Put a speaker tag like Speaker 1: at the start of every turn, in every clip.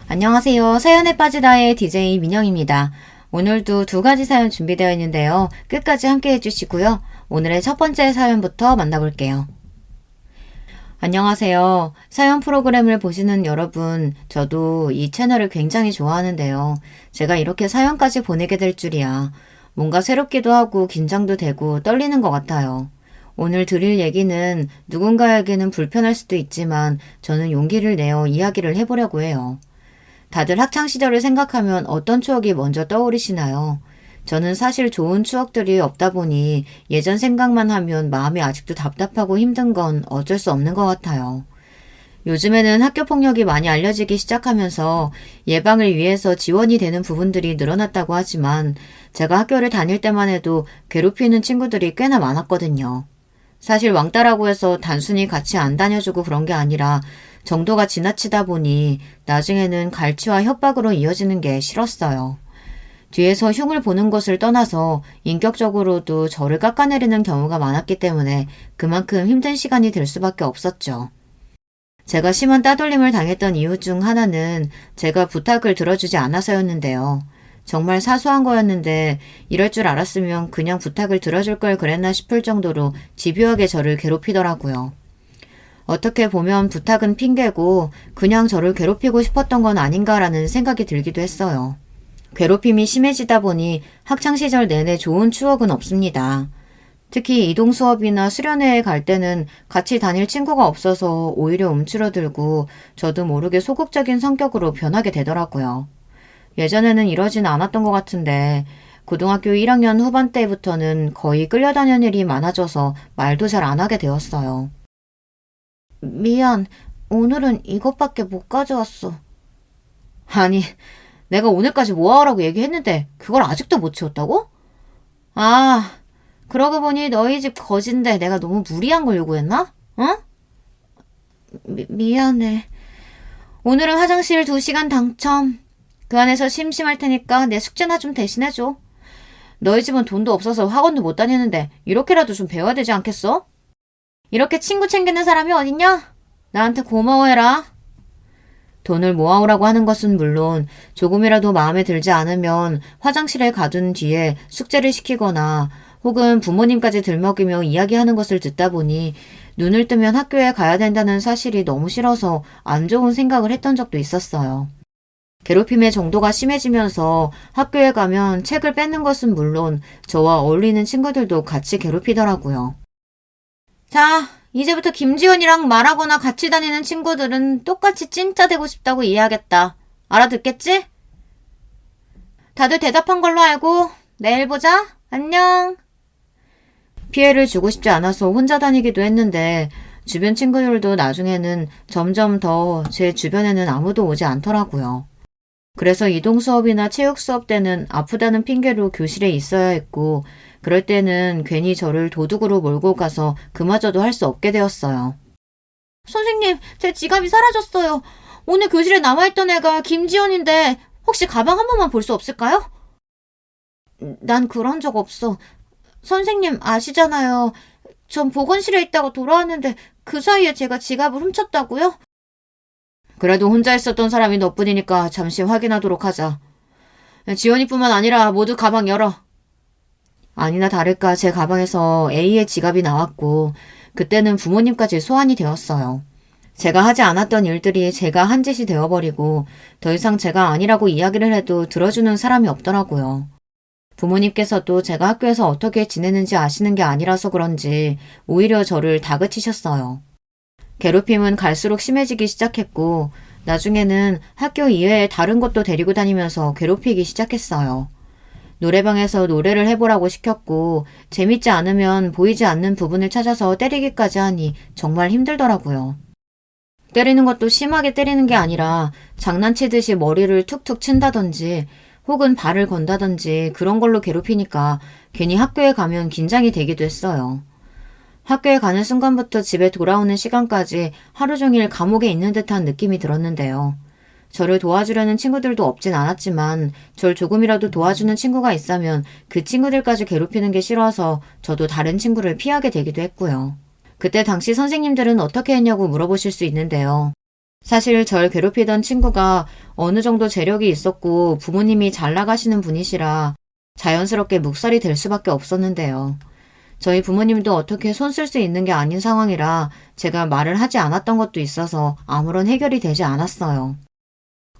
Speaker 1: 안녕하세요. 사연에 빠지다의 DJ 민영입니다. 오늘도 두 가지 사연 준비되어 있는데요. 끝까지 함께 해주시고요. 오늘의 첫 번째 사연부터 만나볼게요. 안녕하세요. 사연 프로그램을 보시는 여러분, 저도 이 채널을 굉장히 좋아하는데요. 제가 이렇게 사연까지 보내게 될 줄이야. 뭔가 새롭기도 하고 긴장도 되고 떨리는 것 같아요. 오늘 드릴 얘기는 누군가에게는 불편할 수도 있지만 저는 용기를 내어 이야기를 해보려고 해요. 다들 학창 시절을 생각하면 어떤 추억이 먼저 떠오르시나요? 저는 사실 좋은 추억들이 없다 보니 예전 생각만 하면 마음이 아직도 답답하고 힘든 건 어쩔 수 없는 것 같아요. 요즘에는 학교 폭력이 많이 알려지기 시작하면서 예방을 위해서 지원이 되는 부분들이 늘어났다고 하지만 제가 학교를 다닐 때만 해도 괴롭히는 친구들이 꽤나 많았거든요. 사실 왕따라고 해서 단순히 같이 안 다녀주고 그런 게 아니라 정도가 지나치다 보니 나중에는 갈취와 협박으로 이어지는 게 싫었어요. 뒤에서 흉을 보는 것을 떠나서 인격적으로도 저를 깎아내리는 경우가 많았기 때문에 그만큼 힘든 시간이 될 수밖에 없었죠. 제가 심한 따돌림을 당했던 이유 중 하나는 제가 부탁을 들어주지 않아서였는데요. 정말 사소한 거였는데 이럴 줄 알았으면 그냥 부탁을 들어줄 걸 그랬나 싶을 정도로 집요하게 저를 괴롭히더라고요. 어떻게 보면 부탁은 핑계고 그냥 저를 괴롭히고 싶었던 건 아닌가라는 생각이 들기도 했어요. 괴롭힘이 심해지다 보니 학창시절 내내 좋은 추억은 없습니다. 특히 이동 수업이나 수련회에 갈 때는 같이 다닐 친구가 없어서 오히려 움츠러들고 저도 모르게 소극적인 성격으로 변하게 되더라고요. 예전에는 이러진 않았던 것 같은데 고등학교 1학년 후반 때부터는 거의 끌려다니는 일이 많아져서 말도 잘 안 하게 되었어요. 미안, 오늘은 이것밖에 못 가져왔어. 아니, 내가 오늘까지 모아오라고 얘기했는데 그걸 아직도 못 치웠다고? 아, 그러고 보니 너희 집 거진데 내가 너무 무리한 걸 요구했나? 어? 미안해. 오늘은 화장실 2시간 당첨. 그 안에서 심심할 테니까 내 숙제나 좀 대신해줘. 너희 집은 돈도 없어서 학원도 못 다니는데 이렇게라도 좀 배워야 되지 않겠어? 이렇게 친구 챙기는 사람이 어딨냐? 나한테 고마워해라. 돈을 모아오라고 하는 것은 물론 조금이라도 마음에 들지 않으면 화장실에 가둔 뒤에 숙제를 시키거나 혹은 부모님까지 들먹이며 이야기하는 것을 듣다 보니 눈을 뜨면 학교에 가야 된다는 사실이 너무 싫어서 안 좋은 생각을 했던 적도 있었어요. 괴롭힘의 정도가 심해지면서 학교에 가면 책을 뺏는 것은 물론 저와 어울리는 친구들도 같이 괴롭히더라고요. 자, 이제부터 김지연이랑 말하거나 같이 다니는 친구들은 똑같이 찐짜 되고 싶다고 이해하겠다. 알아듣겠지? 다들 대답한 걸로 알고 내일 보자. 안녕. 피해를 주고 싶지 않아서 혼자 다니기도 했는데 주변 친구들도 나중에는 점점 더 제 주변에는 아무도 오지 않더라고요. 그래서 이동 수업이나 체육 수업 때는 아프다는 핑계로 교실에 있어야 했고 그럴 때는 괜히 저를 도둑으로 몰고 가서 그마저도 할 수 없게 되었어요. 선생님, 제 지갑이 사라졌어요. 오늘 교실에 남아있던 애가 김지연인데 혹시 가방 한 번만 볼 수 없을까요? 난 그런 적 없어. 선생님 아시잖아요. 전 보건실에 있다가 돌아왔는데 그 사이에 제가 지갑을 훔쳤다고요? 그래도 혼자 있었던 사람이 너뿐이니까 잠시 확인하도록 하자. 지연이뿐만 아니라 모두 가방 열어. 아니나 다를까 제 가방에서 A의 지갑이 나왔고 그때는 부모님까지 소환이 되었어요. 제가 하지 않았던 일들이 제가 한 짓이 되어버리고 더 이상 제가 아니라고 이야기를 해도 들어주는 사람이 없더라고요. 부모님께서도 제가 학교에서 어떻게 지내는지 아시는 게 아니라서 그런지 오히려 저를 다그치셨어요. 괴롭힘은 갈수록 심해지기 시작했고 나중에는 학교 이외에 다른 곳도 데리고 다니면서 괴롭히기 시작했어요. 노래방에서 노래를 해보라고 시켰고 재밌지 않으면 보이지 않는 부분을 찾아서 때리기까지 하니 정말 힘들더라고요. 때리는 것도 심하게 때리는 게 아니라 장난치듯이 머리를 툭툭 친다든지 혹은 발을 건다든지 그런 걸로 괴롭히니까 괜히 학교에 가면 긴장이 되기도 했어요. 학교에 가는 순간부터 집에 돌아오는 시간까지 하루 종일 감옥에 있는 듯한 느낌이 들었는데요. 저를 도와주려는 친구들도 없진 않았지만 절 조금이라도 도와주는 친구가 있다면 그 친구들까지 괴롭히는 게 싫어서 저도 다른 친구를 피하게 되기도 했고요. 그때 당시 선생님들은 어떻게 했냐고 물어보실 수 있는데요. 사실 절 괴롭히던 친구가 어느 정도 재력이 있었고 부모님이 잘 나가시는 분이시라 자연스럽게 묵살이 될 수밖에 없었는데요. 저희 부모님도 어떻게 손 쓸 수 있는 게 아닌 상황이라 제가 말을 하지 않았던 것도 있어서 아무런 해결이 되지 않았어요.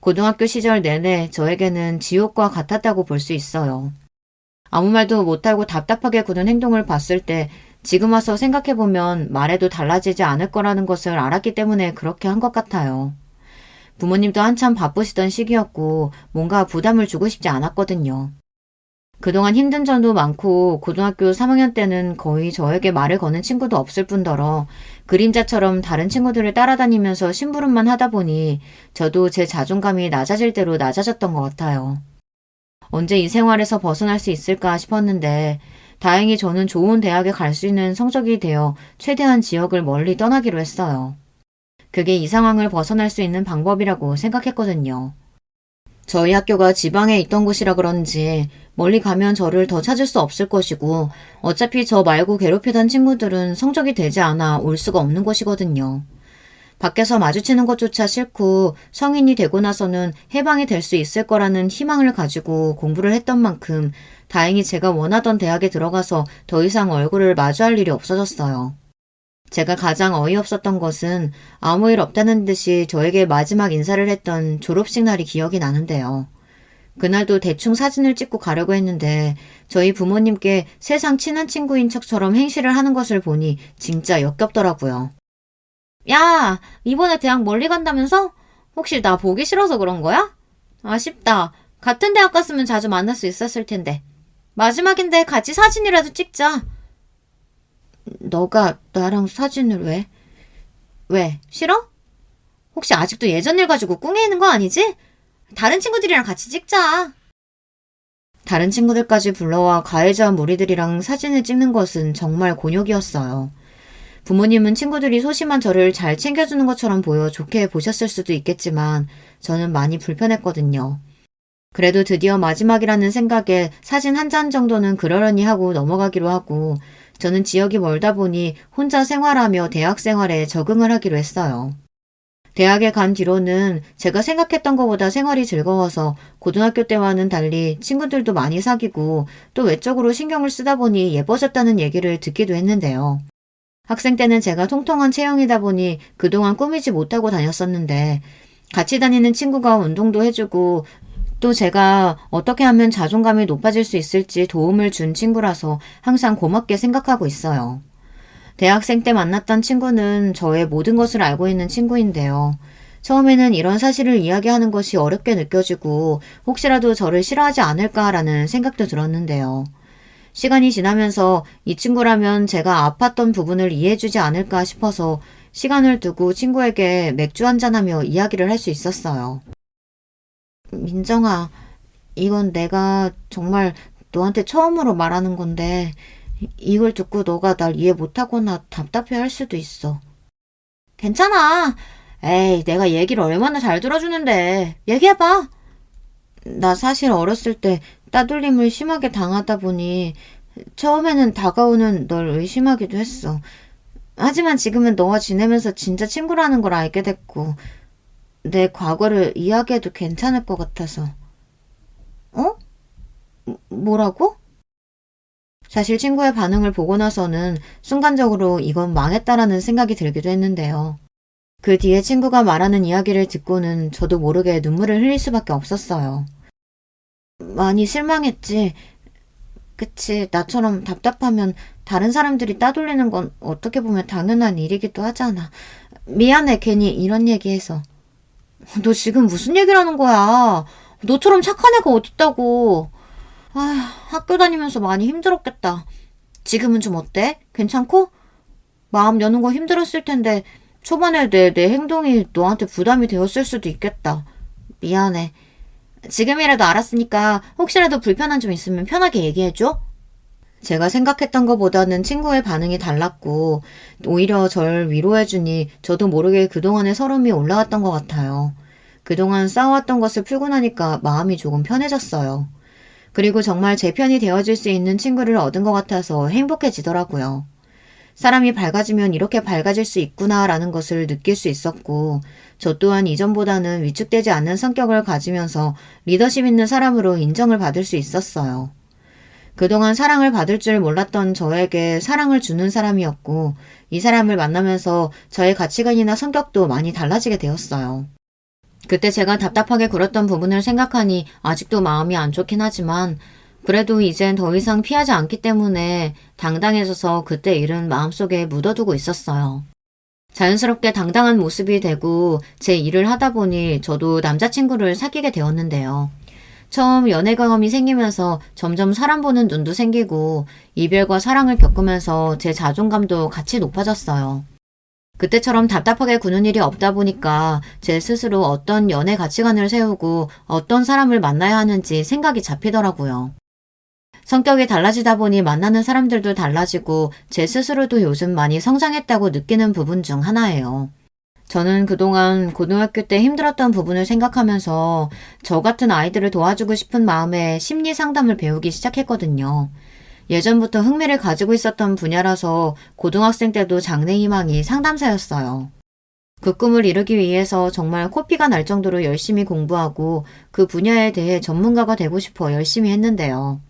Speaker 1: 고등학교 시절 내내 저에게는 지옥과 같았다고 볼 수 있어요. 아무 말도 못하고 답답하게 구는 행동을 봤을 때 지금 와서 생각해보면 말해도 달라지지 않을 거라는 것을 알았기 때문에 그렇게 한 것 같아요. 부모님도 한참 바쁘시던 시기였고 뭔가 부담을 주고 싶지 않았거든요. 그동안 힘든 점도 많고 고등학교 3학년 때는 거의 저에게 말을 거는 친구도 없을 뿐더러 그림자처럼 다른 친구들을 따라다니면서 심부름만 하다 보니 저도 제 자존감이 낮아질 대로 낮아졌던 것 같아요. 언제 이 생활에서 벗어날 수 있을까 싶었는데 다행히 저는 좋은 대학에 갈 수 있는 성적이 되어 최대한 지역을 멀리 떠나기로 했어요. 그게 이 상황을 벗어날 수 있는 방법이라고 생각했거든요. 저희 학교가 지방에 있던 곳이라 그런지 멀리 가면 저를 더 찾을 수 없을 것이고 어차피 저 말고 괴롭히던 친구들은 성적이 되지 않아 올 수가 없는 곳이거든요. 밖에서 마주치는 것조차 싫고 성인이 되고 나서는 해방이 될 수 있을 거라는 희망을 가지고 공부를 했던 만큼 다행히 제가 원하던 대학에 들어가서 더 이상 얼굴을 마주할 일이 없어졌어요. 제가 가장 어이없었던 것은 아무 일 없다는 듯이 저에게 마지막 인사를 했던 졸업식 날이 기억이 나는데요. 그날도 대충 사진을 찍고 가려고 했는데 저희 부모님께 세상 친한 친구인 척처럼 행실을 하는 것을 보니 진짜 역겹더라고요. 야, 이번에 대학 멀리 간다면서? 혹시 나 보기 싫어서 그런 거야? 아쉽다. 같은 대학 갔으면 자주 만날 수 있었을 텐데. 마지막인데 같이 사진이라도 찍자. 너가 나랑 사진을 왜? 왜? 싫어? 혹시 아직도 예전 일 가지고 꿍해 있는 거 아니지? 다른 친구들이랑 같이 찍자. 다른 친구들까지 불러와 가해자 무리들이랑 사진을 찍는 것은 정말 곤욕이었어요. 부모님은 친구들이 소심한 저를 잘 챙겨주는 것처럼 보여 좋게 보셨을 수도 있겠지만 저는 많이 불편했거든요. 그래도 드디어 마지막이라는 생각에 사진 한 장 정도는 그러려니 하고 넘어가기로 하고 저는 지역이 멀다 보니 혼자 생활하며 대학 생활에 적응을 하기로 했어요. 대학에 간 뒤로는 제가 생각했던 것보다 생활이 즐거워서 고등학교 때와는 달리 친구들도 많이 사귀고 또 외적으로 신경을 쓰다 보니 예뻐졌다는 얘기를 듣기도 했는데요. 학생 때는 제가 통통한 체형이다 보니 그동안 꾸미지 못하고 다녔었는데 같이 다니는 친구가 운동도 해주고 또 제가 어떻게 하면 자존감이 높아질 수 있을지 도움을 준 친구라서 항상 고맙게 생각하고 있어요. 대학생 때 만났던 친구는 저의 모든 것을 알고 있는 친구인데요. 처음에는 이런 사실을 이야기하는 것이 어렵게 느껴지고 혹시라도 저를 싫어하지 않을까라는 생각도 들었는데요. 시간이 지나면서 이 친구라면 제가 아팠던 부분을 이해해주지 않을까 싶어서 시간을 두고 친구에게 맥주 한잔하며 이야기를 할 수 있었어요. 민정아, 이건 내가 정말 너한테 처음으로 말하는 건데 이걸 듣고 너가 날 이해 못하거나 답답해 할 수도 있어. 괜찮아. 에이, 내가 얘기를 얼마나 잘 들어주는데. 얘기해봐. 나 사실 어렸을 때 따돌림을 심하게 당하다 보니 처음에는 다가오는 널 의심하기도 했어. 하지만 지금은 너와 지내면서 진짜 친구라는 걸 알게 됐고 내 과거를 이야기해도 괜찮을 것 같아서. 어? 뭐라고? 사실 친구의 반응을 보고 나서는 순간적으로 이건 망했다라는 생각이 들기도 했는데요. 그 뒤에 친구가 말하는 이야기를 듣고는 저도 모르게 눈물을 흘릴 수밖에 없었어요. 많이 실망했지. 그치, 나처럼 답답하면 다른 사람들이 따돌리는 건 어떻게 보면 당연한 일이기도 하잖아. 미안해, 괜히 이런 얘기해서. 너 지금 무슨 얘기를 하는 거야? 너처럼 착한 애가 어딨다고. 학교 다니면서 많이 힘들었겠다. 지금은 좀 어때? 괜찮고? 마음 여는 거 힘들었을 텐데 초반에 내 행동이 너한테 부담이 되었을 수도 있겠다. 미안해. 지금이라도 알았으니까 혹시라도 불편한 점 있으면 편하게 얘기해줘. 제가 생각했던 것보다는 친구의 반응이 달랐고 오히려 절 위로해주니 저도 모르게 그동안의 서름이 올라왔던 것 같아요. 그동안 싸워왔던 것을 풀고 나니까 마음이 조금 편해졌어요. 그리고 정말 제 편이 되어줄 수 있는 친구를 얻은 것 같아서 행복해지더라고요. 사람이 밝아지면 이렇게 밝아질 수 있구나라는 것을 느낄 수 있었고, 저 또한 이전보다는 위축되지 않는 성격을 가지면서 리더십 있는 사람으로 인정을 받을 수 있었어요. 그동안 사랑을 받을 줄 몰랐던 저에게 사랑을 주는 사람이었고, 이 사람을 만나면서 저의 가치관이나 성격도 많이 달라지게 되었어요. 그때 제가 답답하게 굴었던 부분을 생각하니 아직도 마음이 안 좋긴 하지만, 그래도 이젠 더 이상 피하지 않기 때문에 당당해져서 그때 일은 마음속에 묻어두고 있었어요. 자연스럽게 당당한 모습이 되고 제 일을 하다 보니 저도 남자친구를 사귀게 되었는데요. 처음 연애 경험이 생기면서 점점 사람 보는 눈도 생기고 이별과 사랑을 겪으면서 제 자존감도 같이 높아졌어요. 그때처럼 답답하게 구는 일이 없다 보니까 제 스스로 어떤 연애 가치관을 세우고 어떤 사람을 만나야 하는지 생각이 잡히더라고요. 성격이 달라지다 보니 만나는 사람들도 달라지고 제 스스로도 요즘 많이 성장했다고 느끼는 부분 중 하나예요. 저는 그동안 고등학교 때 힘들었던 부분을 생각하면서 저 같은 아이들을 도와주고 싶은 마음에 심리 상담을 배우기 시작했거든요. 예전부터 흥미를 가지고 있었던 분야라서 고등학생 때도 장래희망이 상담사였어요. 그 꿈을 이루기 위해서 정말 코피가 날 정도로 열심히 공부하고 그 분야에 대해 전문가가 되고 싶어 열심히 했는데요.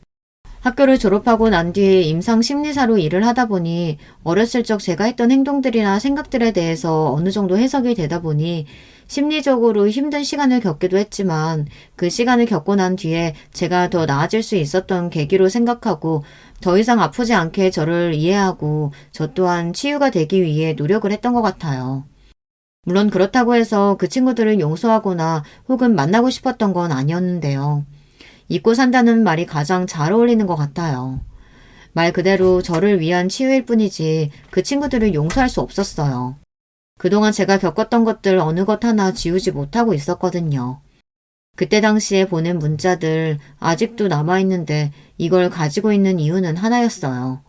Speaker 1: 학교를 졸업하고 난 뒤에 임상심리사로 일을 하다 보니 어렸을 적 제가 했던 행동들이나 생각들에 대해서 어느 정도 해석이 되다 보니 심리적으로 힘든 시간을 겪기도 했지만 그 시간을 겪고 난 뒤에 제가 더 나아질 수 있었던 계기로 생각하고 더 이상 아프지 않게 저를 이해하고 저 또한 치유가 되기 위해 노력을 했던 것 같아요. 물론 그렇다고 해서 그 친구들을 용서하거나 혹은 만나고 싶었던 건 아니었는데요. 잊고 산다는 말이 가장 잘 어울리는 것 같아요. 말 그대로 저를 위한 치유일 뿐이지 그 친구들을 용서할 수 없었어요. 그동안 제가 겪었던 것들 어느 것 하나 지우지 못하고 있었거든요. 그때 당시에 보낸 문자들 아직도 남아있는데 이걸 가지고 있는 이유는 하나였어요.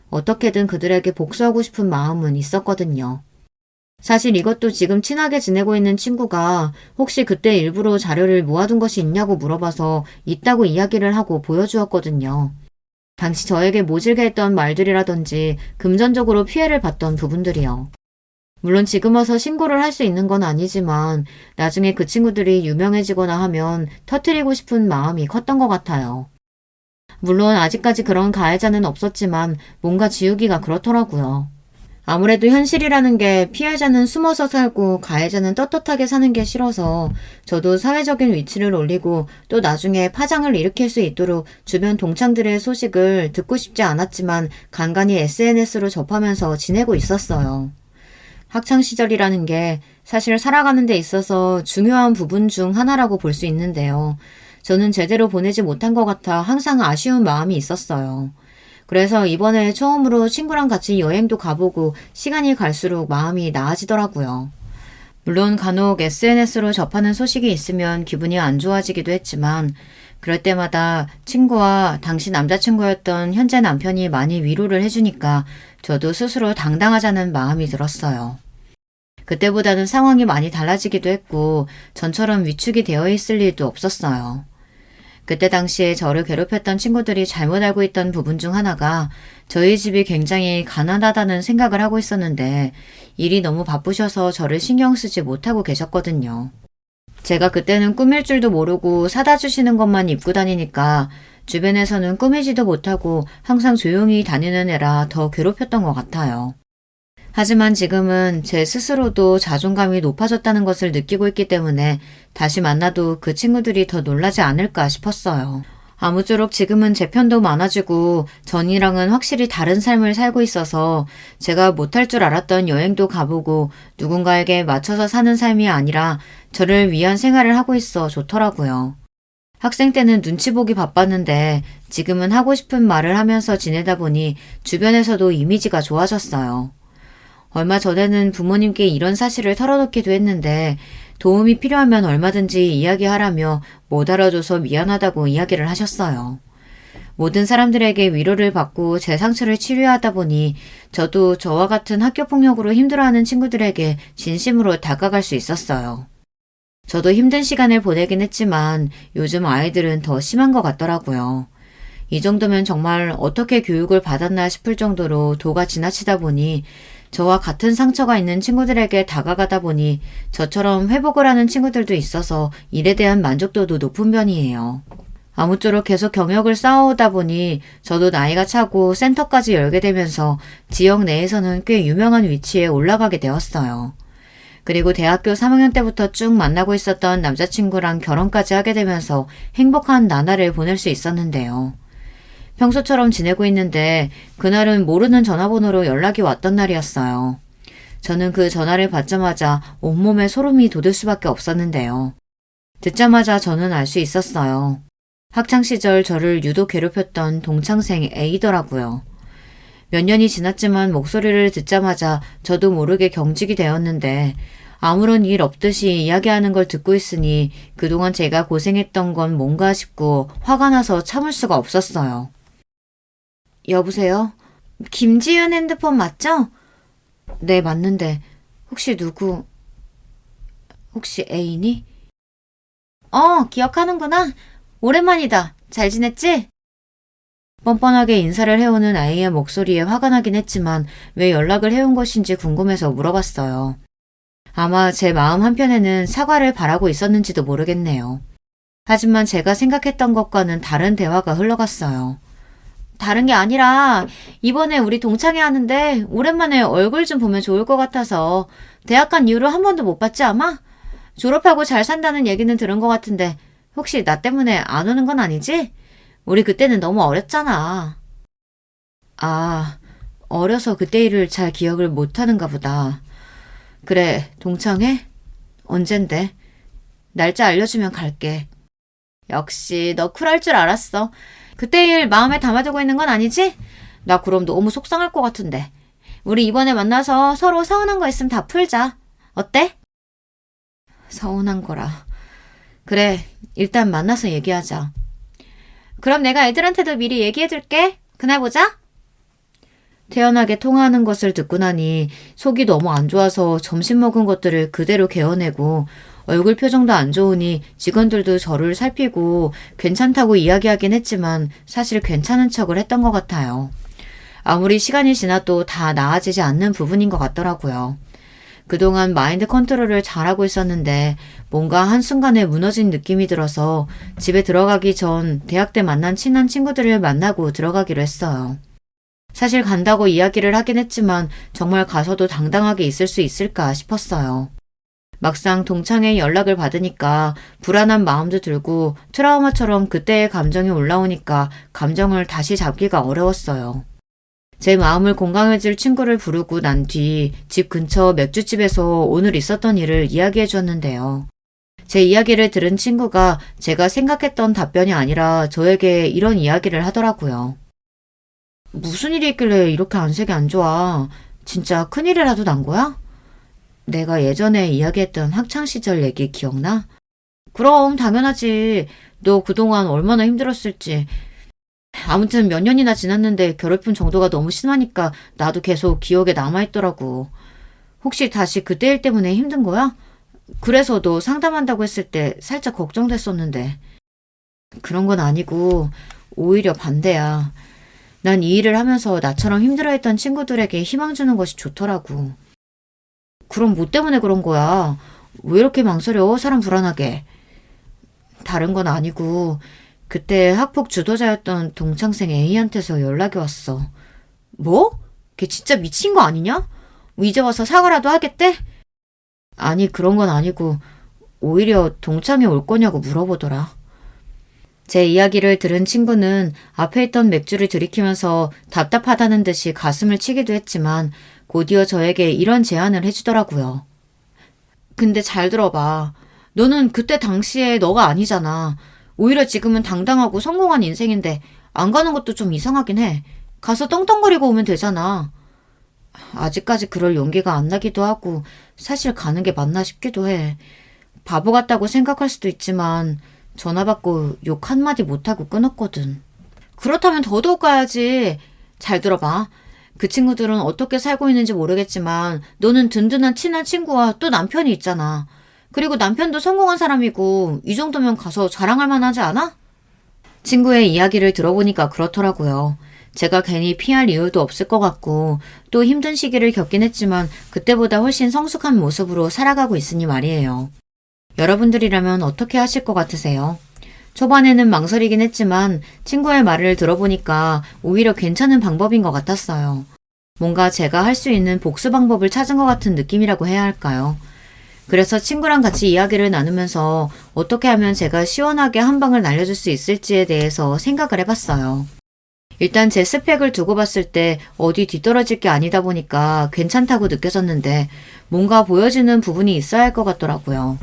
Speaker 1: 어떻게든 그들에게 복수하고 싶은 마음은 있었거든요. 사실 이것도 지금 친하게 지내고 있는 친구가 혹시 그때 일부러 자료를 모아둔 것이 있냐고 물어봐서 있다고 이야기를 하고 보여주었거든요. 당시 저에게 모질게 했던 말들이라든지 금전적으로 피해를 봤던 부분들이요. 물론 지금 와서 신고를 할 수 있는 건 아니지만 나중에 그 친구들이 유명해지거나 하면 터뜨리고 싶은 마음이 컸던 것 같아요. 물론 아직까지 그런 가해자는 없었지만 뭔가 지우기가 그렇더라고요. 아무래도 현실이라는 게 피해자는 숨어서 살고 가해자는 떳떳하게 사는 게 싫어서 저도 사회적인 위치를 올리고 또 나중에 파장을 일으킬 수 있도록 주변 동창들의 소식을 듣고 싶지 않았지만 간간히 SNS로 접하면서 지내고 있었어요. 학창시절이라는 게 사실 살아가는 데 있어서 중요한 부분 중 하나라고 볼 수 있는데요. 저는 제대로 보내지 못한 것 같아 항상 아쉬운 마음이 있었어요. 그래서 이번에 처음으로 친구랑 같이 여행도 가보고 시간이 갈수록 마음이 나아지더라고요. 물론 간혹 SNS로 접하는 소식이 있으면 기분이 안 좋아지기도 했지만 그럴 때마다 친구와 당시 남자친구였던 현재 남편이 많이 위로를 해주니까 저도 스스로 당당하자는 마음이 들었어요. 그때보다는 상황이 많이 달라지기도 했고 전처럼 위축이 되어 있을 일도 없었어요. 그때 당시에 저를 괴롭혔던 친구들이 잘못 알고 있던 부분 중 하나가 저희 집이 굉장히 가난하다는 생각을 하고 있었는데 일이 너무 바쁘셔서 저를 신경 쓰지 못하고 계셨거든요. 제가 그때는 꾸밀 줄도 모르고 사다 주시는 것만 입고 다니니까 주변에서는 꾸미지도 못하고 항상 조용히 다니는 애라 더 괴롭혔던 것 같아요. 하지만 지금은 제 스스로도 자존감이 높아졌다는 것을 느끼고 있기 때문에 다시 만나도 그 친구들이 더 놀라지 않을까 싶었어요. 아무쪼록 지금은 제 편도 많아지고 전이랑은 확실히 다른 삶을 살고 있어서 제가 못할 줄 알았던 여행도 가보고 누군가에게 맞춰서 사는 삶이 아니라 저를 위한 생활을 하고 있어 좋더라고요. 학생 때는 눈치 보기 바빴는데 지금은 하고 싶은 말을 하면서 지내다 보니 주변에서도 이미지가 좋아졌어요. 얼마 전에는 부모님께 이런 사실을 털어놓기도 했는데 도움이 필요하면 얼마든지 이야기하라며 못 알아줘서 미안하다고 이야기를 하셨어요. 모든 사람들에게 위로를 받고 제 상처를 치료하다 보니 저도 저와 같은 학교폭력으로 힘들어하는 친구들에게 진심으로 다가갈 수 있었어요. 저도 힘든 시간을 보내긴 했지만 요즘 아이들은 더 심한 것 같더라고요. 이 정도면 정말 어떻게 교육을 받았나 싶을 정도로 도가 지나치다 보니 저와 같은 상처가 있는 친구들에게 다가가다 보니 저처럼 회복을 하는 친구들도 있어서 일에 대한 만족도도 높은 편이에요. 아무쪼록 계속 경력을 쌓아오다 보니 저도 나이가 차고 센터까지 열게 되면서 지역 내에서는 꽤 유명한 위치에 올라가게 되었어요. 그리고 대학교 3학년 때부터 쭉 만나고 있었던 남자친구랑 결혼까지 하게 되면서 행복한 나날을 보낼 수 있었는데요. 평소처럼 지내고 있는데 그날은 모르는 전화번호로 연락이 왔던 날이었어요. 저는 그 전화를 받자마자 온몸에 소름이 돋을 수밖에 없었는데요. 듣자마자 저는 알 수 있었어요. 학창시절 저를 유독 괴롭혔던 동창생 A더라고요. 몇 년이 지났지만 목소리를 듣자마자 저도 모르게 경직이 되었는데 아무런 일 없듯이 이야기하는 걸 듣고 있으니 그동안 제가 고생했던 건 뭔가 싶고 화가 나서 참을 수가 없었어요. 여보세요? 김지윤 핸드폰 맞죠? 네, 맞는데 혹시 혹시 애인이? 기억하는구나. 오랜만이다. 잘 지냈지? 뻔뻔하게 인사를 해오는 아이의 목소리에 화가 나긴 했지만 왜 연락을 해온 것인지 궁금해서 물어봤어요. 아마 제 마음 한편에는 사과를 바라고 있었는지도 모르겠네요. 하지만 제가 생각했던 것과는 다른 대화가 흘러갔어요. 다른 게 아니라 이번에 우리 동창회 하는데 오랜만에 얼굴 좀 보면 좋을 것 같아서 대학 간 이후로 한 번도 못 봤지 아마? 졸업하고 잘 산다는 얘기는 들은 것 같은데 혹시 나 때문에 안 오는 건 아니지? 우리 그때는 너무 어렸잖아. 아, 어려서 그때 일을 잘 기억을 못하는가 보다. 그래, 동창회? 언젠데? 날짜 알려주면 갈게. 역시 너 쿨할 줄 알았어. 그때 일 마음에 담아두고 있는 건 아니지? 나 그럼 너무 속상할 것 같은데. 우리 이번에 만나서 서로 서운한 거 있으면 다 풀자. 어때? 서운한 거라. 그래, 일단 만나서 얘기하자. 그럼 내가 애들한테도 미리 얘기해둘게. 그날 보자. 태연하게 통화하는 것을 듣고 나니 속이 너무 안 좋아서 점심 먹은 것들을 그대로 개어내고 얼굴 표정도 안 좋으니 직원들도 저를 살피고 괜찮다고 이야기하긴 했지만 사실 괜찮은 척을 했던 것 같아요. 아무리 시간이 지나도 다 나아지지 않는 부분인 것 같더라고요. 그동안 마인드 컨트롤을 잘하고 있었는데 뭔가 한순간에 무너진 느낌이 들어서 집에 들어가기 전 대학 때 만난 친한 친구들을 만나고 들어가기로 했어요. 사실 간다고 이야기를 하긴 했지만 정말 가서도 당당하게 있을 수 있을까 싶었어요. 막상 동창회 연락을 받으니까 불안한 마음도 들고 트라우마처럼 그때의 감정이 올라오니까 감정을 다시 잡기가 어려웠어요. 제 마음을 공감해줄 친구를 부르고 난 뒤 집 근처 맥주집에서 오늘 있었던 일을 이야기해 줬는데요. 제 이야기를 들은 친구가 제가 생각했던 답변이 아니라 저에게 이런 이야기를 하더라고요. 무슨 일이 있길래 이렇게 안색이 안 좋아? 진짜 큰일이라도 난 거야? 내가 예전에 이야기했던 학창시절 얘기 기억나? 그럼 당연하지. 너 그동안 얼마나 힘들었을지. 아무튼 몇 년이나 지났는데 괴롭힘 정도가 너무 심하니까 나도 계속 기억에 남아있더라고. 혹시 다시 그때 일 때문에 힘든 거야? 그래서 너 상담한다고 했을 때 살짝 걱정됐었는데. 그런 건 아니고 오히려 반대야. 난 이 일을 하면서 나처럼 힘들어했던 친구들에게 희망 주는 것이 좋더라고. 그럼 뭐 때문에 그런 거야? 왜 이렇게 망설여? 사람 불안하게. 다른 건 아니고 그때 학폭 주도자였던 동창생 A한테서 연락이 왔어. 뭐? 걔 진짜 미친 거 아니냐? 이제 와서 사과라도 하겠대? 아니 그런 건 아니고 오히려 동창회 올 거냐고 물어보더라. 제 이야기를 들은 친구는 앞에 있던 맥주를 들이키면서 답답하다는 듯이 가슴을 치기도 했지만 곧이어 저에게 이런 제안을 해주더라고요. 근데 잘 들어봐. 너는 그때 당시에 너가 아니잖아. 오히려 지금은 당당하고 성공한 인생인데 안 가는 것도 좀 이상하긴 해. 가서 떵떵거리고 오면 되잖아. 아직까지 그럴 용기가 안 나기도 하고 사실 가는 게 맞나 싶기도 해. 바보 같다고 생각할 수도 있지만 전화 받고 욕 한마디 못하고 끊었거든. 그렇다면 더더욱 가야지. 잘 들어봐. 그 친구들은 어떻게 살고 있는지 모르겠지만 너는 든든한 친한 친구와 또 남편이 있잖아. 그리고 남편도 성공한 사람이고 이 정도면 가서 자랑할 만하지 않아? 친구의 이야기를 들어보니까 그렇더라고요. 제가 괜히 피할 이유도 없을 것 같고 또 힘든 시기를 겪긴 했지만 그때보다 훨씬 성숙한 모습으로 살아가고 있으니 말이에요. 여러분들이라면 어떻게 하실 것 같으세요? 초반에는 망설이긴 했지만 친구의 말을 들어보니까 오히려 괜찮은 방법인 것 같았어요. 뭔가 제가 할 수 있는 복수 방법을 찾은 것 같은 느낌이라고 해야 할까요? 그래서 친구랑 같이 이야기를 나누면서 어떻게 하면 제가 시원하게 한 방을 날려줄 수 있을지에 대해서 생각을 해봤어요. 일단 제 스펙을 두고 봤을 때 어디 뒤떨어질 게 아니다 보니까 괜찮다고 느껴졌는데 뭔가 보여주는 부분이 있어야 할 것 같더라고요.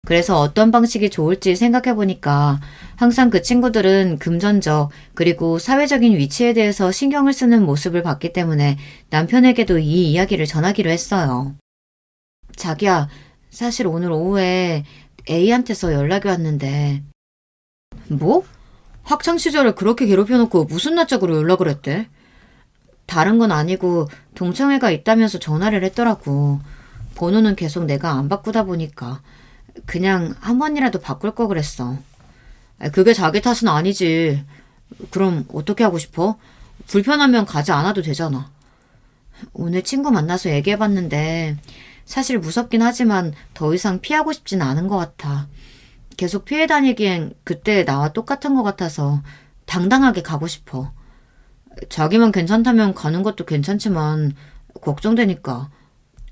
Speaker 1: 그래서 어떤 방식이 좋을지 생각해보니까 항상 그 친구들은 금전적 그리고 사회적인 위치에 대해서 신경을 쓰는 모습을 봤기 때문에 남편에게도 이 이야기를 전하기로 했어요. 자기야, 사실 오늘 오후에 A한테서 연락이 왔는데. 뭐? 학창시절에 그렇게 괴롭혀놓고 무슨 낯짝으로 연락을 했대? 다른 건 아니고 동창회가 있다면서 전화를 했더라고. 번호는 계속 내가 안 바꾸다 보니까 그냥 한 번이라도 바꿀 거 그랬어. 그게 자기 탓은 아니지. 그럼 어떻게 하고 싶어? 불편하면 가지 않아도 되잖아. 오늘 친구 만나서 얘기해봤는데 사실 무섭긴 하지만 더 이상 피하고 싶진 않은 것 같아. 계속 피해 다니기엔 그때 나와 똑같은 것 같아서 당당하게 가고 싶어. 자기만 괜찮다면 가는 것도 괜찮지만 걱정되니까.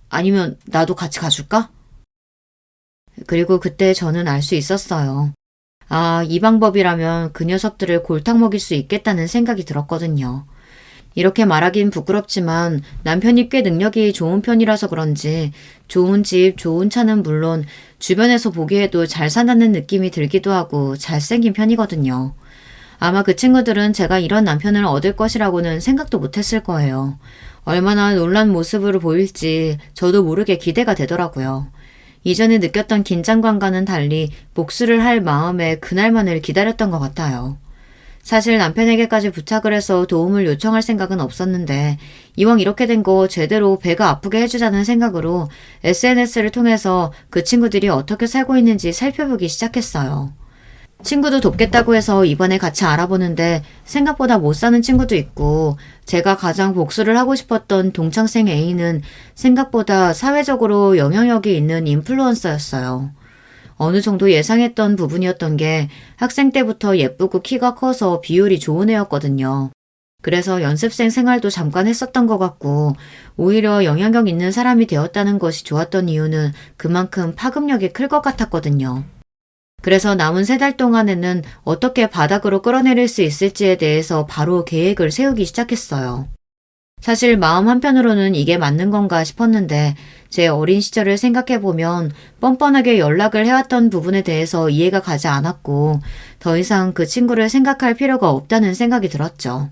Speaker 1: 아니면 나도 같이 가줄까? 그리고 그때 저는 알 수 있었어요. 아, 이 방법이라면 그 녀석들을 골탕 먹일 수 있겠다는 생각이 들었거든요. 이렇게 말하긴 부끄럽지만 남편이 꽤 능력이 좋은 편이라서 그런지 좋은 집, 좋은 차는 물론 주변에서 보기에도 잘 산다는 느낌이 들기도 하고 잘생긴 편이거든요. 아마 그 친구들은 제가 이런 남편을 얻을 것이라고는 생각도 못했을 거예요. 얼마나 놀란 모습으로 보일지 저도 모르게 기대가 되더라고요. 이전에 느꼈던 긴장감과는 달리 복수를 할 마음에 그날만을 기다렸던 것 같아요. 사실 남편에게까지 부탁을 해서 도움을 요청할 생각은 없었는데 이왕 이렇게 된 거 제대로 배가 아프게 해주자는 생각으로 SNS를 통해서 그 친구들이 어떻게 살고 있는지 살펴보기 시작했어요. 친구도 돕겠다고 해서 이번에 같이 알아보는데 생각보다 못 사는 친구도 있고 제가 가장 복수를 하고 싶었던 동창생 A는 생각보다 사회적으로 영향력이 있는 인플루언서였어요. 어느 정도 예상했던 부분이었던 게 학생 때부터 예쁘고 키가 커서 비율이 좋은 애였거든요. 그래서 연습생 생활도 잠깐 했었던 것 같고 오히려 영향력 있는 사람이 되었다는 것이 좋았던 이유는 그만큼 파급력이 클 것 같았거든요. 그래서 남은 3달 동안에는 어떻게 바닥으로 끌어내릴 수 있을지에 대해서 바로 계획을 세우기 시작했어요. 사실 마음 한편으로는 이게 맞는 건가 싶었는데 제 어린 시절을 생각해보면 뻔뻔하게 연락을 해왔던 부분에 대해서 이해가 가지 않았고 더 이상 그 친구를 생각할 필요가 없다는 생각이 들었죠.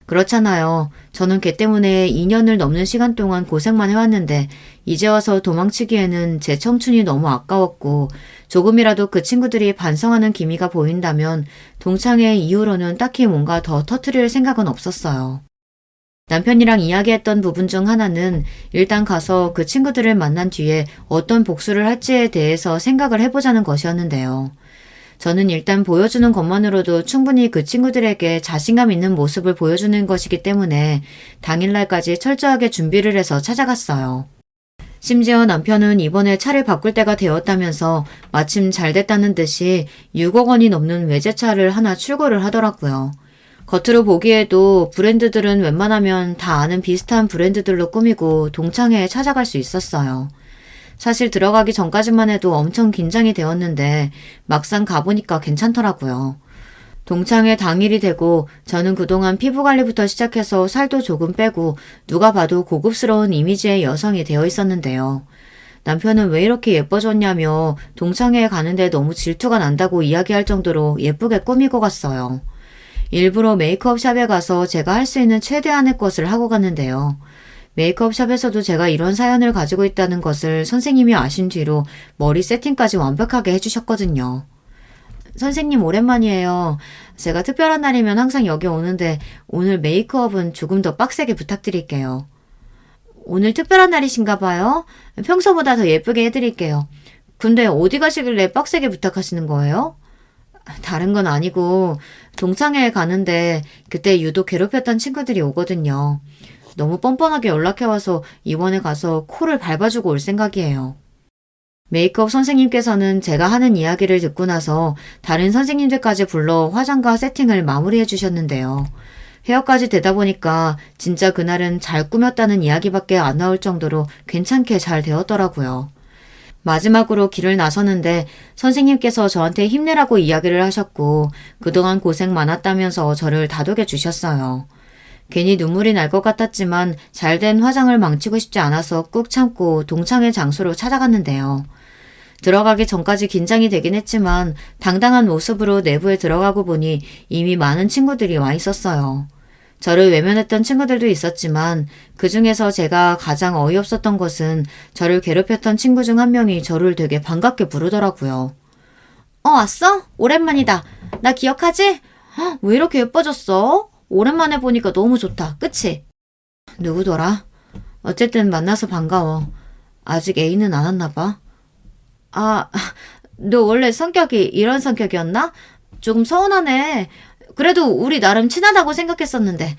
Speaker 1: 그렇잖아요. 저는 걔 때문에 2년을 넘는 시간 동안 고생만 해왔는데 이제 와서 도망치기에는 제 청춘이 너무 아까웠고 조금이라도 그 친구들이 반성하는 기미가 보인다면 동창회 이후로는 딱히 뭔가 더 터트릴 생각은 없었어요. 남편이랑 이야기했던 부분 중 하나는 일단 가서 그 친구들을 만난 뒤에 어떤 복수를 할지에 대해서 생각을 해보자는 것이었는데요. 저는 일단 보여주는 것만으로도 충분히 그 친구들에게 자신감 있는 모습을 보여주는 것이기 때문에 당일날까지 철저하게 준비를 해서 찾아갔어요. 심지어 남편은 이번에 차를 바꿀 때가 되었다면서 마침 잘 됐다는 듯이 6억 원이 넘는 외제차를 하나 출고를 하더라고요. 겉으로 보기에도 브랜드들은 웬만하면 다 아는 비슷한 브랜드들로 꾸미고 동창회에 찾아갈 수 있었어요. 사실 들어가기 전까지만 해도 엄청 긴장이 되었는데 막상 가보니까 괜찮더라고요. 동창회 당일이 되고 저는 그동안 피부 관리부터 시작해서 살도 조금 빼고 누가 봐도 고급스러운 이미지의 여성이 되어 있었는데요. 남편은 왜 이렇게 예뻐졌냐며 동창회에 가는데 너무 질투가 난다고 이야기할 정도로 예쁘게 꾸미고 갔어요. 일부러 메이크업 샵에 가서 제가 할 수 있는 최대한의 것을 하고 갔는데요. 메이크업 샵에서도 제가 이런 사연을 가지고 있다는 것을 선생님이 아신 뒤로 머리 세팅까지 완벽하게 해주셨거든요. 선생님 오랜만이에요. 제가 특별한 날이면 항상 여기 오는데 오늘 메이크업은 조금 더 빡세게 부탁드릴게요. 오늘 특별한 날이신가 봐요? 평소보다 더 예쁘게 해드릴게요. 근데 어디 가시길래 빡세게 부탁하시는 거예요? 다른 건 아니고 동창회에 가는데 그때 유독 괴롭혔던 친구들이 오거든요. 너무 뻔뻔하게 연락해와서 이번에 가서 코를 밟아주고 올 생각이에요. 메이크업 선생님께서는 제가 하는 이야기를 듣고 나서 다른 선생님들까지 불러 화장과 세팅을 마무리해 주셨는데요. 헤어까지 되다 보니까 진짜 그날은 잘 꾸몄다는 이야기밖에 안 나올 정도로 괜찮게 잘 되었더라고요. 마지막으로 길을 나서는데 선생님께서 저한테 힘내라고 이야기를 하셨고 그동안 고생 많았다면서 저를 다독여 주셨어요. 괜히 눈물이 날 것 같았지만 잘된 화장을 망치고 싶지 않아서 꾹 참고 동창회 장소로 찾아갔는데요. 들어가기 전까지 긴장이 되긴 했지만 당당한 모습으로 내부에 들어가고 보니 이미 많은 친구들이 와 있었어요. 저를 외면했던 친구들도 있었지만 그 중에서 제가 가장 어이없었던 것은 저를 괴롭혔던 친구 중 한 명이 저를 되게 반갑게 부르더라고요. 왔어? 오랜만이다. 나 기억하지? 왜 이렇게 예뻐졌어? 오랜만에 보니까 너무 좋다. 그치? 누구더라? 어쨌든 만나서 반가워. 아직 애인은 안 왔나 봐. 너 원래 성격이 이런 성격이었나? 조금 서운하네. 그래도 우리 나름 친하다고 생각했었는데.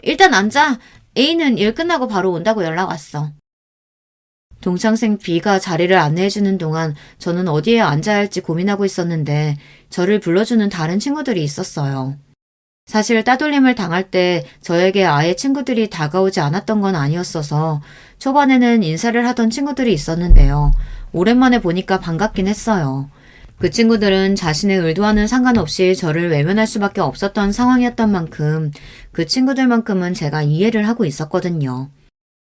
Speaker 1: 일단 앉아. A는 일 끝나고 바로 온다고 연락 왔어. 동창생 B가 자리를 안내해주는 동안 저는 어디에 앉아야 할지 고민하고 있었는데 저를 불러주는 다른 친구들이 있었어요. 사실 따돌림을 당할 때 저에게 아예 친구들이 다가오지 않았던 건 아니었어서 초반에는 인사를 하던 친구들이 있었는데요. 오랜만에 보니까 반갑긴 했어요. 그 친구들은 자신의 의도와는 상관없이 저를 외면할 수밖에 없었던 상황이었던 만큼 그 친구들만큼은 제가 이해를 하고 있었거든요.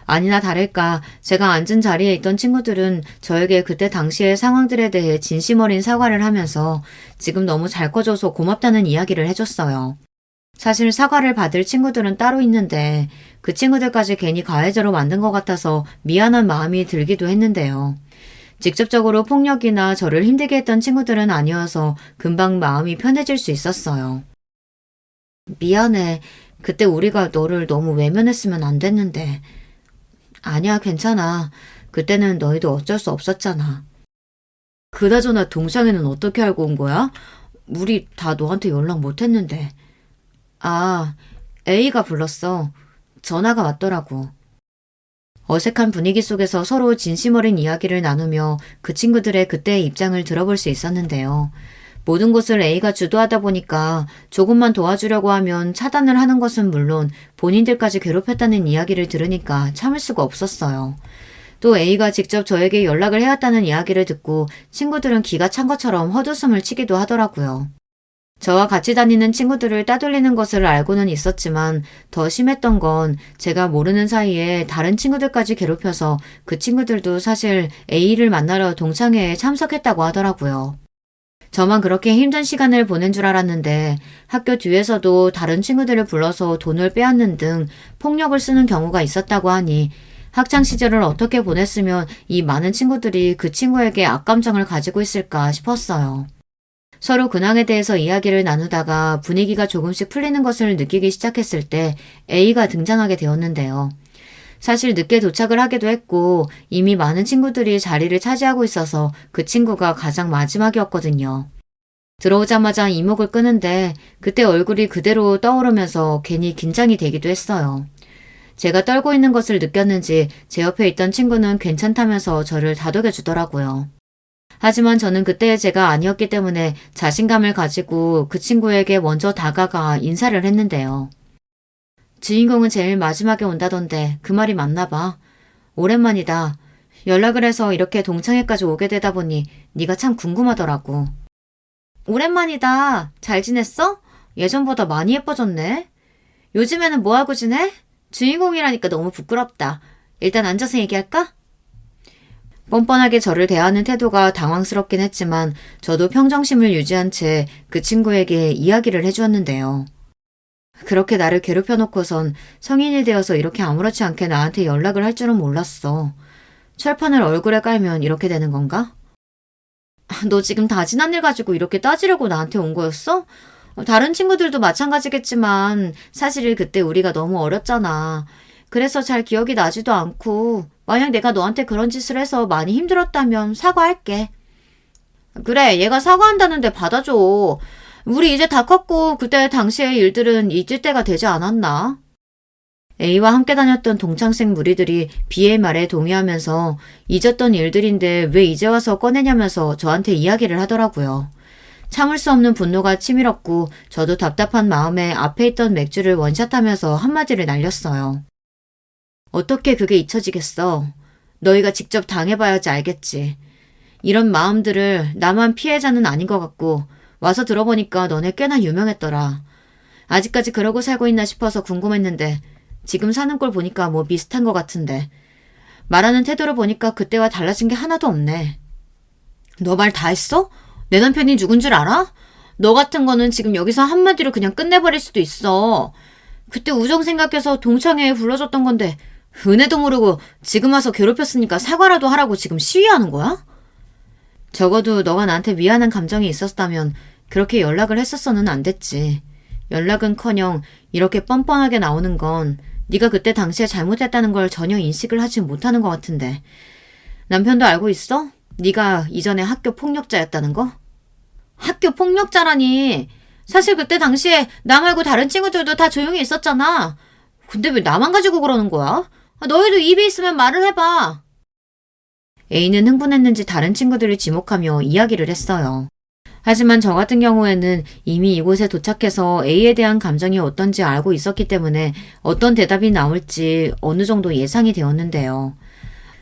Speaker 1: 아니나 다를까 제가 앉은 자리에 있던 친구들은 저에게 그때 당시의 상황들에 대해 진심 어린 사과를 하면서 지금 너무 잘 커져서 고맙다는 이야기를 해줬어요. 사실 사과를 받을 친구들은 따로 있는데 그 친구들까지 괜히 가해자로 만든 것 같아서 미안한 마음이 들기도 했는데요. 직접적으로 폭력이나 저를 힘들게 했던 친구들은 아니어서 금방 마음이 편해질 수 있었어요. 미안해. 그때 우리가 너를 너무 외면했으면 안 됐는데. 아니야, 괜찮아. 그때는 너희도 어쩔 수 없었잖아. 그나저나 동창회는 어떻게 알고 온 거야? 우리 다 너한테 연락 못 했는데. A가 불렀어. 전화가 왔더라고. 어색한 분위기 속에서 서로 진심 어린 이야기를 나누며 그 친구들의 그때의 입장을 들어볼 수 있었는데요. 모든 것을 A가 주도하다 보니까 조금만 도와주려고 하면 차단을 하는 것은 물론 본인들까지 괴롭혔다는 이야기를 들으니까 참을 수가 없었어요. 또 A가 직접 저에게 연락을 해왔다는 이야기를 듣고 친구들은 기가 찬 것처럼 헛웃음을 치기도 하더라고요. 저와 같이 다니는 친구들을 따돌리는 것을 알고는 있었지만 더 심했던 건 제가 모르는 사이에 다른 친구들까지 괴롭혀서 그 친구들도 사실 A를 만나러 동창회에 참석했다고 하더라고요. 저만 그렇게 힘든 시간을 보낸 줄 알았는데 학교 뒤에서도 다른 친구들을 불러서 돈을 빼앗는 등 폭력을 쓰는 경우가 있었다고 하니 학창 시절을 어떻게 보냈으면 이 많은 친구들이 그 친구에게 악감정을 가지고 있을까 싶었어요. 서로 근황에 대해서 이야기를 나누다가 분위기가 조금씩 풀리는 것을 느끼기 시작했을 때 A가 등장하게 되었는데요. 사실 늦게 도착을 하기도 했고 이미 많은 친구들이 자리를 차지하고 있어서 그 친구가 가장 마지막이었거든요. 들어오자마자 이목을 끄는데 그때 얼굴이 그대로 떠오르면서 괜히 긴장이 되기도 했어요. 제가 떨고 있는 것을 느꼈는지 제 옆에 있던 친구는 괜찮다면서 저를 다독여 주더라고요. 하지만 저는 그때의 제가 아니었기 때문에 자신감을 가지고 그 친구에게 먼저 다가가 인사를 했는데요. 주인공은 제일 마지막에 온다던데 그 말이 맞나 봐. 오랜만이다. 연락을 해서 이렇게 동창회까지 오게 되다 보니 네가 참 궁금하더라고. 오랜만이다. 잘 지냈어? 예전보다 많이 예뻐졌네. 요즘에는 뭐하고 지내? 주인공이라니까 너무 부끄럽다. 일단 앉아서 얘기할까? 뻔뻔하게 저를 대하는 태도가 당황스럽긴 했지만 저도 평정심을 유지한 채 그 친구에게 이야기를 해주었는데요. 그렇게 나를 괴롭혀놓고선 성인이 되어서 이렇게 아무렇지 않게 나한테 연락을 할 줄은 몰랐어. 철판을 얼굴에 깔면 이렇게 되는 건가? 너 지금 다 지난 일 가지고 이렇게 따지려고 나한테 온 거였어? 다른 친구들도 마찬가지겠지만 사실 그때 우리가 너무 어렸잖아. 그래서 잘 기억이 나지도 않고 만약 내가 너한테 그런 짓을 해서 많이 힘들었다면 사과할게. 그래, 얘가 사과한다는데 받아줘. 우리 이제 다 컸고 그때 당시의 일들은 잊을 때가 되지 않았나? A와 함께 다녔던 동창생 무리들이 B의 말에 동의하면서 잊었던 일들인데 왜 이제 와서 꺼내냐면서 저한테 이야기를 하더라고요. 참을 수 없는 분노가 치밀었고 저도 답답한 마음에 앞에 있던 맥주를 원샷하면서 한마디를 날렸어요. 어떻게 그게 잊혀지겠어? 너희가 직접 당해봐야지 알겠지. 이런 마음들을 나만 피해자는 아닌 것 같고 와서 들어보니까 너네 꽤나 유명했더라. 아직까지 그러고 살고 있나 싶어서 궁금했는데 지금 사는 걸 보니까 뭐 비슷한 것 같은데 말하는 태도를 보니까 그때와 달라진 게 하나도 없네. 너 말 다 했어? 내 남편이 누군 줄 알아? 너 같은 거는 지금 여기서 한마디로 그냥 끝내버릴 수도 있어. 그때 우정 생각해서 동창회에 불러줬던 건데 은혜도 모르고 지금 와서 괴롭혔으니까 사과라도 하라고 지금 시위하는 거야? 적어도 너가 나한테 미안한 감정이 있었다면 그렇게 연락을 했었어는 안 됐지. 연락은커녕 이렇게 뻔뻔하게 나오는 건 네가 그때 당시에 잘못했다는 걸 전혀 인식을 하지 못하는 것 같은데. 남편도 알고 있어? 네가 이전에 학교 폭력자였다는 거? 학교 폭력자라니. 사실 그때 당시에 나 말고 다른 친구들도 다 조용히 있었잖아. 근데 왜 나만 가지고 그러는 거야? 너희도 입이 있으면 말을 해봐. A는 흥분했는지 다른 친구들을 지목하며 이야기를 했어요. 하지만 저 같은 경우에는 이미 이곳에 도착해서 A에 대한 감정이 어떤지 알고 있었기 때문에 어떤 대답이 나올지 어느 정도 예상이 되었는데요.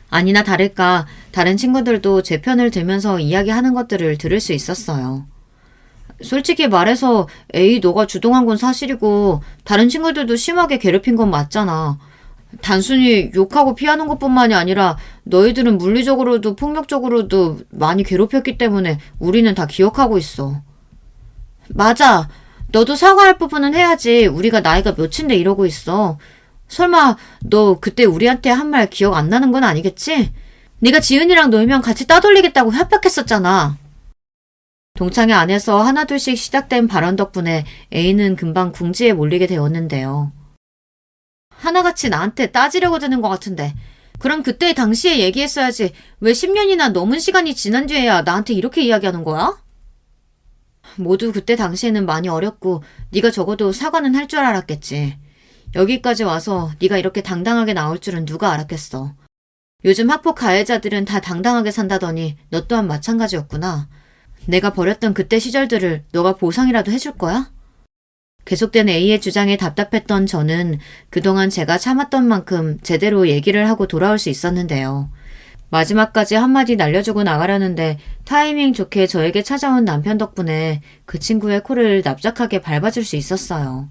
Speaker 1: 아니나 다를까 다른 친구들도 제 편을 들면서 이야기하는 것들을 들을 수 있었어요. 솔직히 말해서 A 너가 주동한 건 사실이고 다른 친구들도 심하게 괴롭힌 건 맞잖아. 단순히 욕하고 피하는 것뿐만이 아니라 너희들은 물리적으로도 폭력적으로도 많이 괴롭혔기 때문에 우리는 다 기억하고 있어. 맞아. 너도 사과할 부분은 해야지. 우리가 나이가 몇인데 이러고 있어. 설마 너 그때 우리한테 한 말 기억 안 나는 건 아니겠지? 네가 지은이랑 놀면 같이 따돌리겠다고 협박했었잖아. 동창회 안에서 하나둘씩 시작된 발언 덕분에 A는 금방 궁지에 몰리게 되었는데요. 하나같이 나한테 따지려고 드는 것 같은데 그럼 그때 당시에 얘기했어야지 왜 10년이나 넘은 시간이 지난 뒤에야 나한테 이렇게 이야기하는 거야? 모두 그때 당시에는 많이 어렸고 네가 적어도 사과는 할 줄 알았겠지. 여기까지 와서 네가 이렇게 당당하게 나올 줄은 누가 알았겠어. 요즘 학폭 가해자들은 다 당당하게 산다더니 너 또한 마찬가지였구나. 내가 버렸던 그때 시절들을 너가 보상이라도 해줄 거야? 계속된 A의 주장에 답답했던 저는 그동안 제가 참았던 만큼 제대로 얘기를 하고 돌아올 수 있었는데요. 마지막까지 한마디 날려주고 나가려는데 타이밍 좋게 저에게 찾아온 남편 덕분에 그 친구의 코를 납작하게 밟아줄 수 있었어요.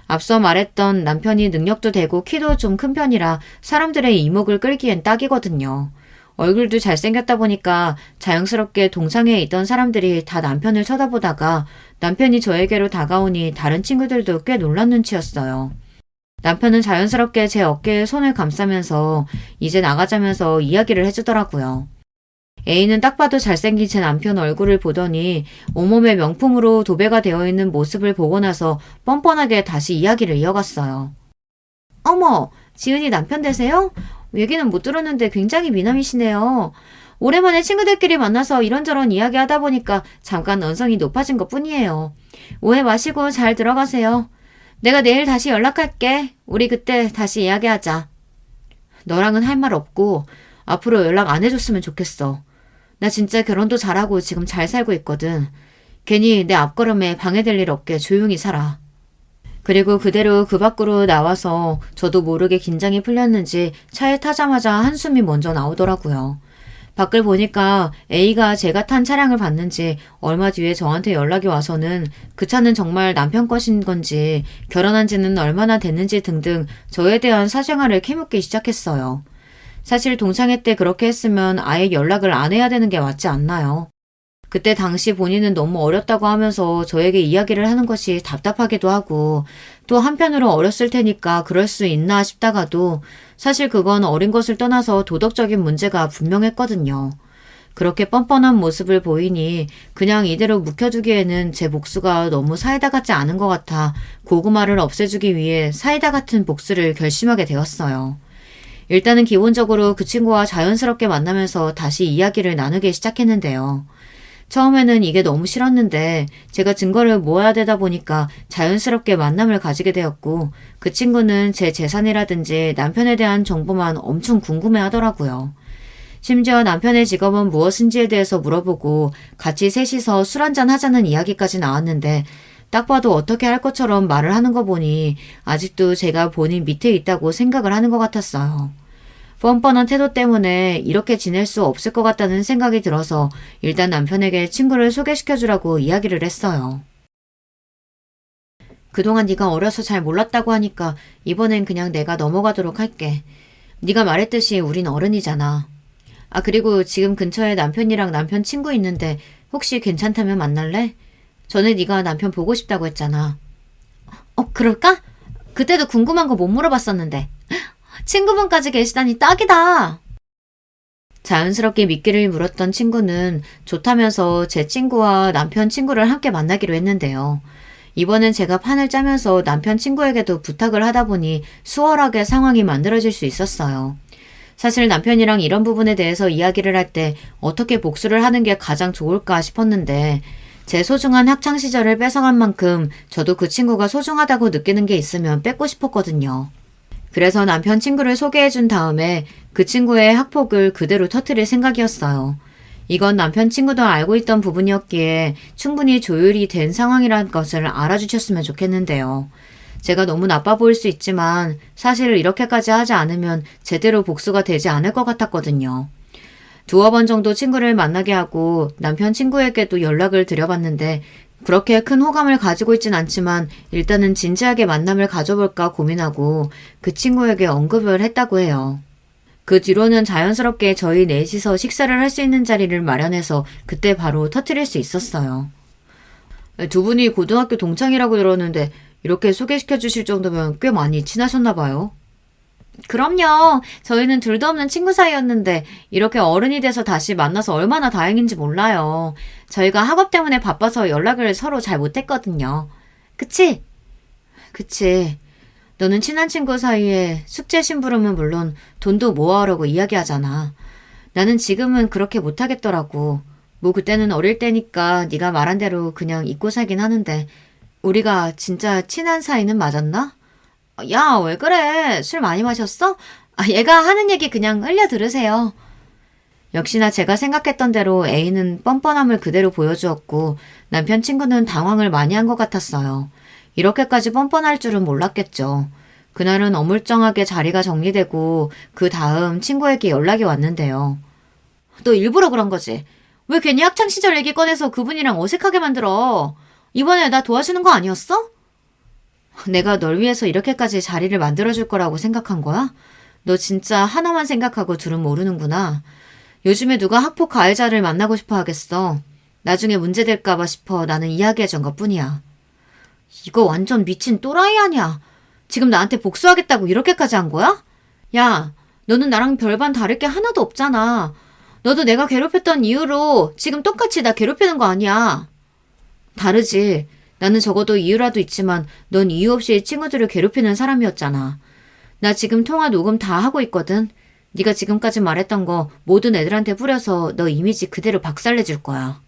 Speaker 1: 앞서 말했던 남편이 능력도 되고 키도 좀 큰 편이라 사람들의 이목을 끌기엔 딱이거든요. 얼굴도 잘생겼다 보니까 자연스럽게 동상에 있던 사람들이 다 남편을 쳐다보다가 남편이 저에게로 다가오니 다른 친구들도 꽤 놀란 눈치였어요. 남편은 자연스럽게 제 어깨에 손을 감싸면서 이제 나가자면서 이야기를 해주더라고요. A는 딱 봐도 잘생긴 제 남편 얼굴을 보더니 온몸에 명품으로 도배가 되어 있는 모습을 보고 나서 뻔뻔하게 다시 이야기를 이어갔어요. 어머, 지은이 남편 되세요? 얘기는 못 들었는데 굉장히 미남이시네요. 오랜만에 친구들끼리 만나서 이런저런 이야기하다 보니까 잠깐 언성이 높아진 것 뿐이에요. 오해 마시고 잘 들어가세요. 내가 내일 다시 연락할게. 우리 그때 다시 이야기하자. 너랑은 할 말 없고 앞으로 연락 안 해줬으면 좋겠어. 나 진짜 결혼도 잘하고 지금 잘 살고 있거든. 괜히 내 앞걸음에 방해될 일 없게 조용히 살아. 그리고 그대로 그 밖으로 나와서 저도 모르게 긴장이 풀렸는지 차에 타자마자 한숨이 먼저 나오더라고요. 밖을 보니까 A가 제가 탄 차량을 봤는지 얼마 뒤에 저한테 연락이 와서는 그 차는 정말 남편 것인 건지 결혼한 지는 얼마나 됐는지 등등 저에 대한 사생활을 캐묻기 시작했어요. 사실 동창회 때 그렇게 했으면 아예 연락을 안 해야 되는 게 맞지 않나요? 그때 당시 본인은 너무 어렸다고 하면서 저에게 이야기를 하는 것이 답답하기도 하고 또 한편으로 어렸을 테니까 그럴 수 있나 싶다가도 사실 그건 어린 것을 떠나서 도덕적인 문제가 분명했거든요. 그렇게 뻔뻔한 모습을 보이니 그냥 이대로 묵혀두기에는 제 복수가 너무 사이다 같지 않은 것 같아 고구마를 없애주기 위해 사이다 같은 복수를 결심하게 되었어요. 일단은 기본적으로 그 친구와 자연스럽게 만나면서 다시 이야기를 나누기 시작했는데요. 처음에는 이게 너무 싫었는데 제가 증거를 모아야 되다 보니까 자연스럽게 만남을 가지게 되었고 그 친구는 제 재산이라든지 남편에 대한 정보만 엄청 궁금해 하더라고요. 심지어 남편의 직업은 무엇인지에 대해서 물어보고 같이 셋이서 술 한잔 하자는 이야기까지 나왔는데 딱 봐도 어떻게 할 것처럼 말을 하는 거 보니 아직도 제가 본인 밑에 있다고 생각을 하는 것 같았어요. 뻔뻔한 태도 때문에 이렇게 지낼 수 없을 것 같다는 생각이 들어서 일단 남편에게 친구를 소개시켜주라고 이야기를 했어요. 그동안 네가 어려서 잘 몰랐다고 하니까 이번엔 그냥 내가 넘어가도록 할게. 네가 말했듯이 우린 어른이잖아. 아, 그리고 지금 근처에 남편이랑 남편 친구 있는데 혹시 괜찮다면 만날래? 전에 네가 남편 보고 싶다고 했잖아. 그럴까? 그때도 궁금한 거 못 물어봤었는데. 친구분까지 계시다니 딱이다. 자연스럽게 미끼를 물었던 친구는 좋다면서 제 친구와 남편 친구를 함께 만나기로 했는데요. 이번엔 제가 판을 짜면서 남편 친구에게도 부탁을 하다 보니 수월하게 상황이 만들어질 수 있었어요. 사실 남편이랑 이런 부분에 대해서 이야기를 할 때 어떻게 복수를 하는 게 가장 좋을까 싶었는데 제 소중한 학창시절을 뺏어간 만큼 저도 그 친구가 소중하다고 느끼는 게 있으면 뺏고 싶었거든요. 그래서 남편 친구를 소개해준 다음에 그 친구의 학폭을 그대로 터뜨릴 생각이었어요. 이건 남편 친구도 알고 있던 부분이었기에 충분히 조율이 된 상황이라는 것을 알아주셨으면 좋겠는데요. 제가 너무 나빠 보일 수 있지만 사실 이렇게까지 하지 않으면 제대로 복수가 되지 않을 것 같았거든요. 두어 번 정도 친구를 만나게 하고 남편 친구에게도 연락을 드려봤는데 그렇게 큰 호감을 가지고 있진 않지만 일단은 진지하게 만남을 가져볼까 고민하고 그 친구에게 언급을 했다고 해요. 그 뒤로는 자연스럽게 저희 넷이서 식사를 할 수 있는 자리를 마련해서 그때 바로 터뜨릴 수 있었어요. 두 분이 고등학교 동창이라고 들었는데 이렇게 소개시켜 주실 정도면 꽤 많이 친하셨나 봐요. 그럼요. 저희는 둘도 없는 친구 사이였는데 이렇게 어른이 돼서 다시 만나서 얼마나 다행인지 몰라요. 저희가 학업 때문에 바빠서 연락을 서로 잘 못했거든요. 그치? 그치. 너는 친한 친구 사이에 숙제 심부름은 물론 돈도 모아오라고 이야기하잖아. 나는 지금은 그렇게 못하겠더라고. 뭐 그때는 어릴 때니까 네가 말한 대로 그냥 잊고 살긴 하는데 우리가 진짜 친한 사이는 맞았나? 야, 왜 그래? 술 많이 마셨어? 얘가 하는 얘기 그냥 흘려 들으세요. 역시나 제가 생각했던 대로 A는 뻔뻔함을 그대로 보여주었고 남편 친구는 당황을 많이 한 것 같았어요. 이렇게까지 뻔뻔할 줄은 몰랐겠죠. 그날은 어물쩡하게 자리가 정리되고 그 다음 친구에게 연락이 왔는데요. 너 일부러 그런 거지? 왜 괜히 학창시절 얘기 꺼내서 그분이랑 어색하게 만들어? 이번에 나 도와주는 거 아니었어? 내가 널 위해서 이렇게까지 자리를 만들어줄 거라고 생각한 거야? 너 진짜 하나만 생각하고 둘은 모르는구나. 요즘에 누가 학폭 가해자를 만나고 싶어 하겠어. 나중에 문제될까봐 싶어 나는 이야기해준 것뿐이야. 이거 완전 미친 또라이 아니야. 지금 나한테 복수하겠다고 이렇게까지 한 거야? 야, 너는 나랑 별반 다를 게 하나도 없잖아. 너도 내가 괴롭혔던 이유로 지금 똑같이 나 괴롭히는 거 아니야. 다르지. 나는 적어도 이유라도 있지만 넌 이유 없이 친구들을 괴롭히는 사람이었잖아. 나 지금 통화 녹음 다 하고 있거든. 네가 지금까지 말했던 거 모든 애들한테 뿌려서 너 이미지 그대로 박살내줄 거야.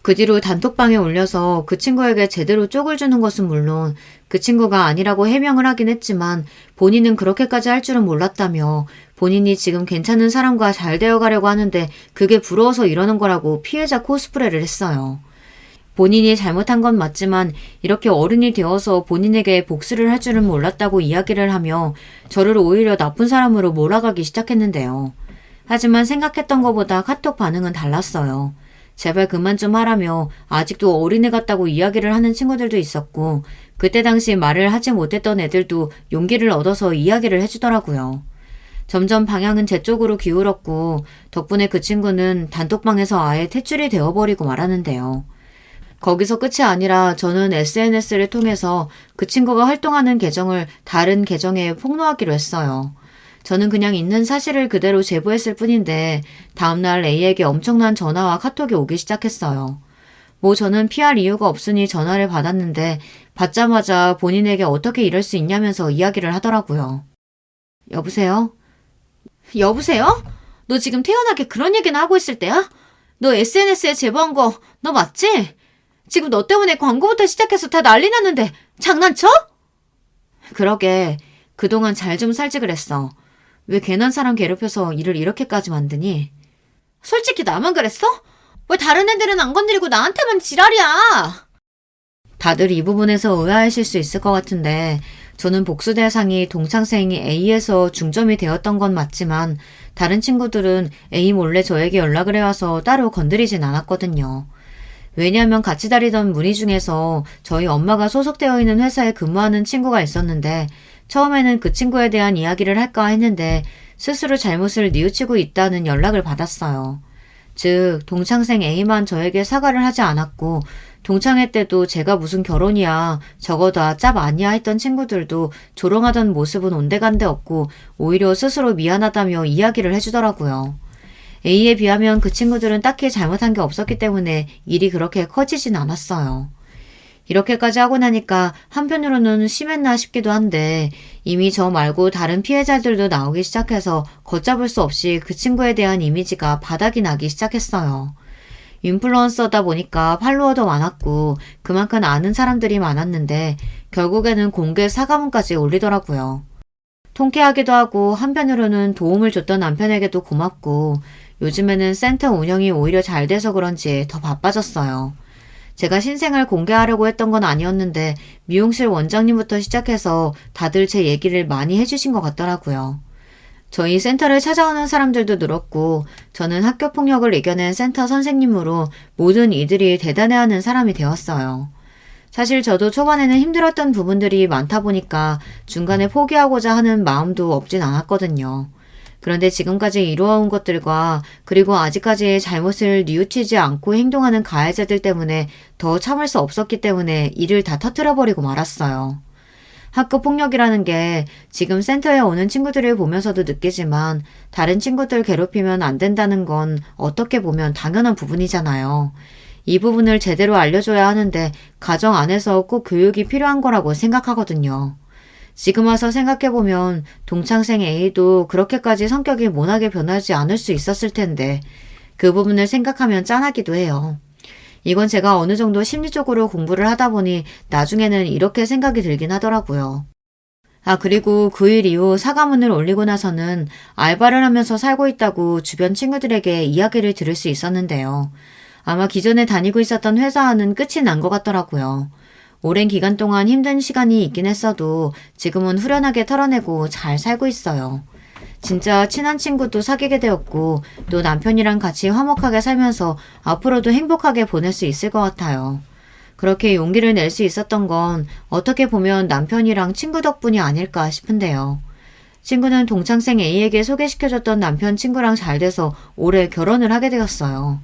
Speaker 1: 그 뒤로 단톡방에 올려서 그 친구에게 제대로 쪽을 주는 것은 물론 그 친구가 아니라고 해명을 하긴 했지만 본인은 그렇게까지 할 줄은 몰랐다며 본인이 지금 괜찮은 사람과 잘 되어가려고 하는데 그게 부러워서 이러는 거라고 피해자 코스프레를 했어요. 본인이 잘못한 건 맞지만 이렇게 어른이 되어서 본인에게 복수를 할 줄은 몰랐다고 이야기를 하며 저를 오히려 나쁜 사람으로 몰아가기 시작했는데요. 하지만 생각했던 것보다 카톡 반응은 달랐어요. 제발 그만 좀 하라며 아직도 어린애 같다고 이야기를 하는 친구들도 있었고 그때 당시 말을 하지 못했던 애들도 용기를 얻어서 이야기를 해주더라고요. 점점 방향은 제 쪽으로 기울었고 덕분에 그 친구는 단톡방에서 아예 퇴출이 되어버리고 말하는데요. 거기서 끝이 아니라 저는 SNS를 통해서 그 친구가 활동하는 계정을 다른 계정에 폭로하기로 했어요. 저는 그냥 있는 사실을 그대로 제보했을 뿐인데 다음날 A에게 엄청난 전화와 카톡이 오기 시작했어요. 뭐 저는 피할 이유가 없으니 전화를 받았는데 받자마자 본인에게 어떻게 이럴 수 있냐면서 이야기를 하더라고요. 여보세요? 여보세요? 너 지금 태연하게 그런 얘기나 하고 있을 때야? 너 SNS에 제보한 거 너 맞지? 지금 너 때문에 광고부터 시작해서 다 난리 났는데 장난쳐? 그러게 그동안 잘 좀 살지 그랬어. 왜 괜한 사람 괴롭혀서 일을 이렇게까지 만드니? 솔직히 나만 그랬어? 왜 다른 애들은 안 건드리고 나한테만 지랄이야? 다들 이 부분에서 의아하실 수 있을 것 같은데 저는 복수 대상이 동창생이 A에서 중점이 되었던 건 맞지만 다른 친구들은 A 몰래 저에게 연락을 해와서 따로 건드리진 않았거든요. 왜냐하면 같이 다니던 무리 중에서 저희 엄마가 소속되어 있는 회사에 근무하는 친구가 있었는데 처음에는 그 친구에 대한 이야기를 할까 했는데 스스로 잘못을 뉘우치고 있다는 연락을 받았어요. 즉 동창생 A만 저에게 사과를 하지 않았고 동창회 때도 제가 무슨 결혼이야 저거다 짭 아니야 했던 친구들도 조롱하던 모습은 온데간데 없고 오히려 스스로 미안하다며 이야기를 해주더라고요. A에 비하면 그 친구들은 딱히 잘못한 게 없었기 때문에 일이 그렇게 커지진 않았어요. 이렇게까지 하고 나니까 한편으로는 심했나 싶기도 한데 이미 저 말고 다른 피해자들도 나오기 시작해서 걷잡을 수 없이 그 친구에 대한 이미지가 바닥이 나기 시작했어요. 인플루언서다 보니까 팔로워도 많았고 그만큼 아는 사람들이 많았는데 결국에는 공개 사과문까지 올리더라고요. 통쾌하기도 하고 한편으로는 도움을 줬던 남편에게도 고맙고 요즘에는 센터 운영이 오히려 잘 돼서 그런지 더 바빠졌어요. 제가 신생을 공개하려고 했던 건 아니었는데 미용실 원장님부터 시작해서 다들 제 얘기를 많이 해주신 것 같더라고요. 저희 센터를 찾아오는 사람들도 늘었고 저는 학교 폭력을 이겨낸 센터 선생님으로 모든 이들이 대단해하는 사람이 되었어요. 사실 저도 초반에는 힘들었던 부분들이 많다 보니까 중간에 포기하고자 하는 마음도 없진 않았거든요. 그런데 지금까지 이루어온 것들과 그리고 아직까지 잘못을 뉘우치지 않고 행동하는 가해자들 때문에 더 참을 수 없었기 때문에 일을 다 터뜨려버리고 말았어요. 학교 폭력이라는 게 지금 센터에 오는 친구들을 보면서도 느끼지만 다른 친구들 괴롭히면 안 된다는 건 어떻게 보면 당연한 부분이잖아요. 이 부분을 제대로 알려줘야 하는데 가정 안에서 꼭 교육이 필요한 거라고 생각하거든요. 지금 와서 생각해보면 동창생 A도 그렇게까지 성격이 모나게 변하지 않을 수 있었을 텐데 그 부분을 생각하면 짠하기도 해요. 이건 제가 어느 정도 심리적으로 공부를 하다 보니 나중에는 이렇게 생각이 들긴 하더라고요. 그리고 그 일 이후 사과문을 올리고 나서는 알바를 하면서 살고 있다고 주변 친구들에게 이야기를 들을 수 있었는데요. 아마 기존에 다니고 있었던 회사와는 끝이 난 것 같더라고요. 오랜 기간 동안 힘든 시간이 있긴 했어도 지금은 후련하게 털어내고 잘 살고 있어요. 진짜 친한 친구도 사귀게 되었고 또 남편이랑 같이 화목하게 살면서 앞으로도 행복하게 보낼 수 있을 것 같아요. 그렇게 용기를 낼 수 있었던 건 어떻게 보면 남편이랑 친구 덕분이 아닐까 싶은데요. 친구는 동창생 A에게 소개시켜줬던 남편 친구랑 잘 돼서 올해 결혼을 하게 되었어요.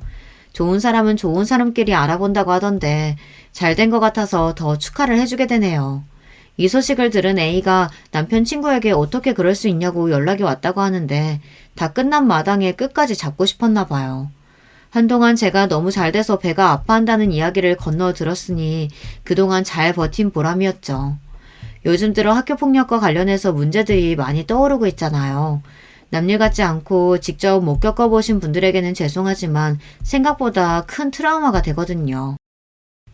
Speaker 1: 좋은 사람은 좋은 사람끼리 알아본다고 하던데 잘 된 것 같아서 더 축하를 해주게 되네요. 이 소식을 들은 A가 남편 친구에게 어떻게 그럴 수 있냐고 연락이 왔다고 하는데 다 끝난 마당에 끝까지 잡고 싶었나 봐요. 한동안 제가 너무 잘 돼서 배가 아파한다는 이야기를 건너 들었으니 그동안 잘 버틴 보람이었죠. 요즘 들어 학교폭력과 관련해서 문제들이 많이 떠오르고 있잖아요. 남일 같지 않고 직접 못 겪어보신 분들에게는 죄송하지만 생각보다 큰 트라우마가 되거든요.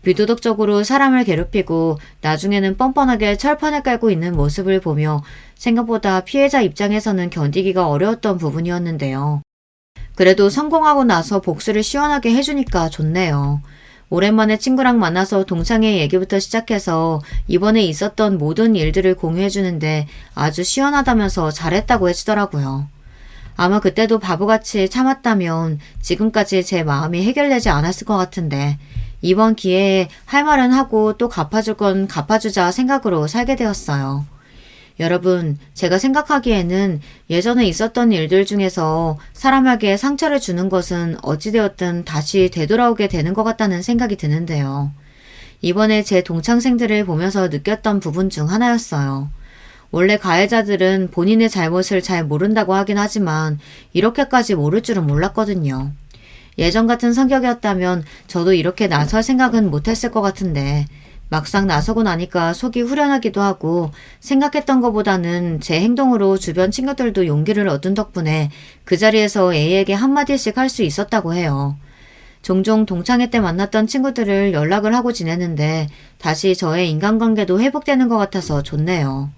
Speaker 1: 비도덕적으로 사람을 괴롭히고 나중에는 뻔뻔하게 철판을 깔고 있는 모습을 보며 생각보다 피해자 입장에서는 견디기가 어려웠던 부분이었는데요. 그래도 성공하고 나서 복수를 시원하게 해주니까 좋네요. 오랜만에 친구랑 만나서 동창회 얘기부터 시작해서 이번에 있었던 모든 일들을 공유해주는데 아주 시원하다면서 잘했다고 해주더라고요. 아마 그때도 바보같이 참았다면 지금까지 제 마음이 해결되지 않았을 것 같은데 이번 기회에 할 말은 하고 또 갚아줄 건 갚아주자 생각으로 살게 되었어요. 여러분, 제가 생각하기에는 예전에 있었던 일들 중에서 사람에게 상처를 주는 것은 어찌되었든 다시 되돌아오게 되는 것 같다는 생각이 드는데요. 이번에 제 동창생들을 보면서 느꼈던 부분 중 하나였어요. 원래 가해자들은 본인의 잘못을 잘 모른다고 하긴 하지만 이렇게까지 모를 줄은 몰랐거든요. 예전 같은 성격이었다면 저도 이렇게 나설 생각은 못했을 것 같은데 막상 나서고 나니까 속이 후련하기도 하고 생각했던 것보다는 제 행동으로 주변 친구들도 용기를 얻은 덕분에 그 자리에서 A에게 한마디씩 할 수 있었다고 해요. 종종 동창회 때 만났던 친구들을 연락을 하고 지내는데 다시 저의 인간관계도 회복되는 것 같아서 좋네요.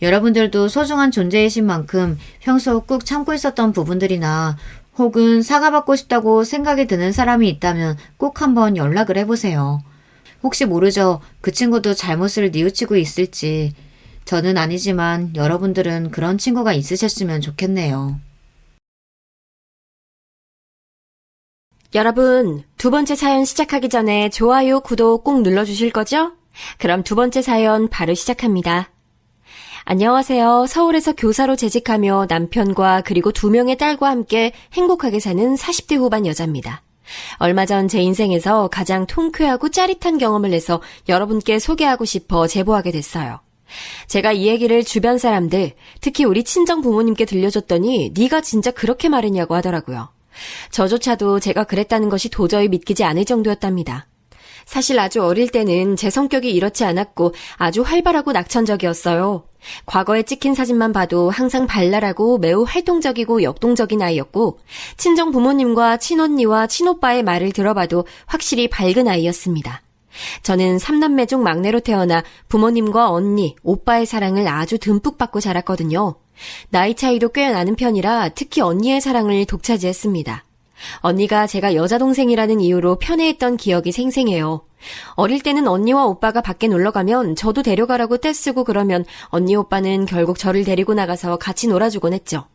Speaker 1: 여러분들도 소중한 존재이신 만큼 평소 꾹 참고 있었던 부분들이나 혹은 사과받고 싶다고 생각이 드는 사람이 있다면 꼭 한번 연락을 해보세요. 혹시 모르죠. 그 친구도 잘못을 뉘우치고 있을지. 저는 아니지만 여러분들은 그런 친구가 있으셨으면 좋겠네요.
Speaker 2: 여러분, 두 번째 사연 시작하기 전에 좋아요, 구독 꼭 눌러주실 거죠? 그럼 두 번째 사연 바로 시작합니다. 안녕하세요. 서울에서 교사로 재직하며 남편과 그리고 2명의 딸과 함께 행복하게 사는 40대 후반 여자입니다. 얼마 전 제 인생에서 가장 통쾌하고 짜릿한 경험을 해서 여러분께 소개하고 싶어 제보하게 됐어요. 제가 이 얘기를 주변 사람들, 특히 우리 친정 부모님께 들려줬더니 네가 진짜 그렇게 말했냐고 하더라고요. 저조차도 제가 그랬다는 것이 도저히 믿기지 않을 정도였답니다. 사실 아주 어릴 때는 제 성격이 이렇지 않았고 아주 활발하고 낙천적이었어요. 과거에 찍힌 사진만 봐도 항상 발랄하고 매우 활동적이고 역동적인 아이였고 친정 부모님과 친언니와 친오빠의 말을 들어봐도 확실히 밝은 아이였습니다. 저는 3남매 중 막내로 태어나 부모님과 언니, 오빠의 사랑을 아주 듬뿍 받고 자랐거든요. 나이 차이도 꽤 나는 편이라 특히 언니의 사랑을 독차지했습니다. 언니가 제가 여자동생이라는 이유로 편애했던 기억이 생생해요. 어릴 때는 언니와 오빠가 밖에 놀러가면 저도 데려가라고 떼쓰고 그러면 언니 오빠는 결국 저를 데리고 나가서 같이 놀아주곤 했죠.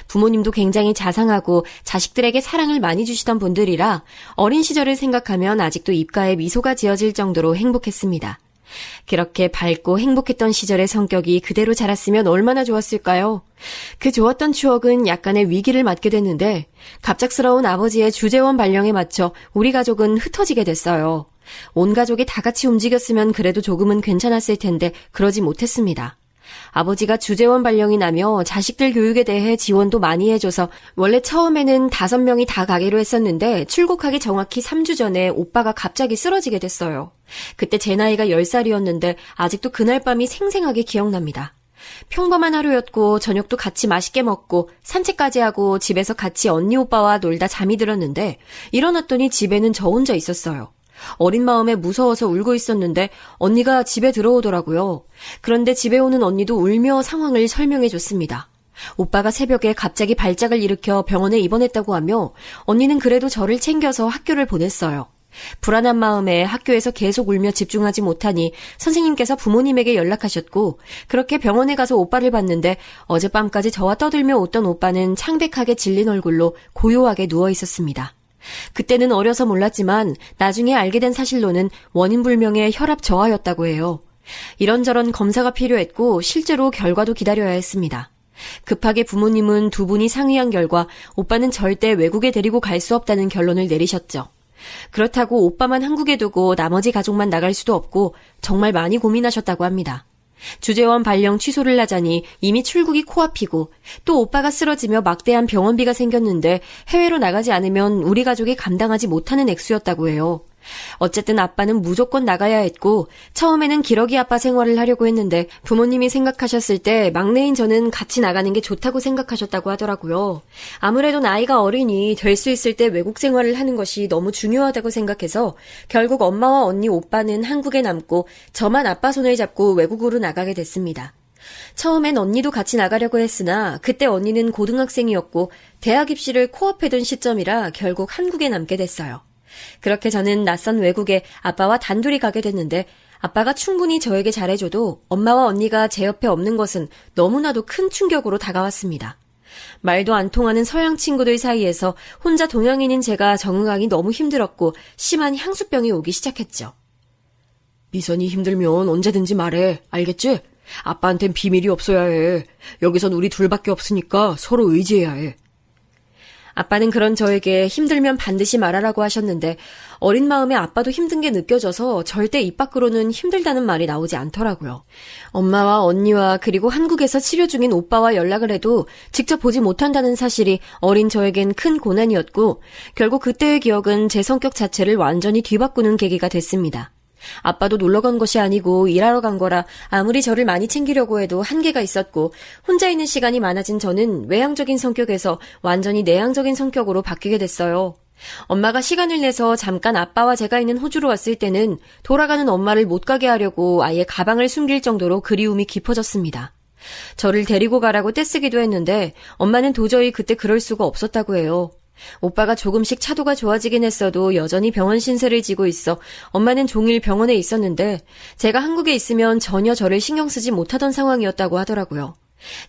Speaker 2: 부모님도 굉장히 자상하고 자식들에게 사랑을 많이 주시던 분들이라 어린 시절을 생각하면 아직도 입가에 미소가 지어질 정도로 행복했습니다. 그렇게 밝고 행복했던 시절의 성격이 그대로 자랐으면 얼마나 좋았을까요? 그 좋았던 추억은 약간의 위기를 맞게 됐는데 갑작스러운 아버지의 주재원 발령에 맞춰 우리 가족은 흩어지게 됐어요. 온 가족이 다 같이 움직였으면 그래도 조금은 괜찮았을 텐데 그러지 못했습니다. 아버지가 주재원 발령이 나며 자식들 교육에 대해 지원도 많이 해줘서 원래 처음에는 5명이 다 가기로 했었는데 출국하기 정확히 3주 전에 오빠가 갑자기 쓰러지게 됐어요. 그때 제 나이가 10살이었는데 아직도 그날 밤이 생생하게 기억납니다. 평범한 하루였고 저녁도 같이 맛있게 먹고 산책까지 하고 집에서 같이 언니 오빠와 놀다 잠이 들었는데 일어났더니 집에는 저 혼자 있었어요. 어린 마음에 무서워서 울고 있었는데 언니가 집에 들어오더라고요. 그런데 집에 오는 언니도 울며 상황을 설명해줬습니다. 오빠가 새벽에 갑자기 발작을 일으켜 병원에 입원했다고 하며 언니는 그래도 저를 챙겨서 학교를 보냈어요. 불안한 마음에 학교에서 계속 울며 집중하지 못하니 선생님께서 부모님에게 연락하셨고 그렇게 병원에 가서 오빠를 봤는데 어젯밤까지 저와 떠들며 웃던 오빠는 창백하게 질린 얼굴로 고요하게 누워 있었습니다. 그때는 어려서 몰랐지만 나중에 알게 된 사실로는 원인불명의 혈압 저하였다고 해요. 이런저런 검사가 필요했고 실제로 결과도 기다려야 했습니다. 급하게 부모님은 두 분이 상의한 결과 오빠는 절대 외국에 데리고 갈 수 없다는 결론을 내리셨죠. 그렇다고 오빠만 한국에 두고 나머지 가족만 나갈 수도 없고 정말 많이 고민하셨다고 합니다. 주재원 발령 취소를 하자니 이미 출국이 코앞이고 또 오빠가 쓰러지며 막대한 병원비가 생겼는데 해외로 나가지 않으면 우리 가족이 감당하지 못하는 액수였다고 해요. 어쨌든 아빠는 무조건 나가야 했고 처음에는 기러기 아빠 생활을 하려고 했는데 부모님이 생각하셨을 때 막내인 저는 같이 나가는 게 좋다고 생각하셨다고 하더라고요. 아무래도 나이가 어리니 될 수 있을 때 외국 생활을 하는 것이 너무 중요하다고 생각해서 결국 엄마와 언니 오빠는 한국에 남고 저만 아빠 손을 잡고 외국으로 나가게 됐습니다. 처음엔 언니도 같이 나가려고 했으나 그때 언니는 고등학생이었고 대학 입시를 코앞에 둔 시점이라 결국 한국에 남게 됐어요. 그렇게 저는 낯선 외국에 아빠와 단둘이 가게 됐는데 아빠가 충분히 저에게 잘해줘도 엄마와 언니가 제 옆에 없는 것은 너무나도 큰 충격으로 다가왔습니다. 말도 안 통하는 서양 친구들 사이에서 혼자 동양인인 제가 적응하기 너무 힘들었고 심한 향수병이 오기 시작했죠. 미선이 힘들면 언제든지 말해. 알겠지? 아빠한텐 비밀이 없어야 해. 여기선 우리 둘밖에 없으니까 서로 의지해야 해. 아빠는 그런 저에게 힘들면 반드시 말하라고 하셨는데 어린 마음에 아빠도 힘든 게 느껴져서 절대 입 밖으로는 힘들다는 말이 나오지 않더라고요. 엄마와 언니와 그리고 한국에서 치료 중인 오빠와 연락을 해도 직접 보지 못한다는 사실이 어린 저에겐 큰 고난이었고 결국 그때의 기억은 제 성격 자체를 완전히 뒤바꾸는 계기가 됐습니다. 아빠도 놀러 간 것이 아니고 일하러 간 거라 아무리 저를 많이 챙기려고 해도 한계가 있었고 혼자 있는 시간이 많아진 저는 외향적인 성격에서 완전히 내향적인 성격으로 바뀌게 됐어요. 엄마가 시간을 내서 잠깐 아빠와 제가 있는 호주로 왔을 때는 돌아가는 엄마를 못 가게 하려고 아예 가방을 숨길 정도로 그리움이 깊어졌습니다. 저를 데리고 가라고 떼쓰기도 했는데 엄마는 도저히 그때 그럴 수가 없었다고 해요. 오빠가 조금씩 차도가 좋아지긴 했어도 여전히 병원 신세를 지고 있어 엄마는 종일 병원에 있었는데 제가 한국에 있으면 전혀 저를 신경 쓰지 못하던 상황이었다고 하더라고요.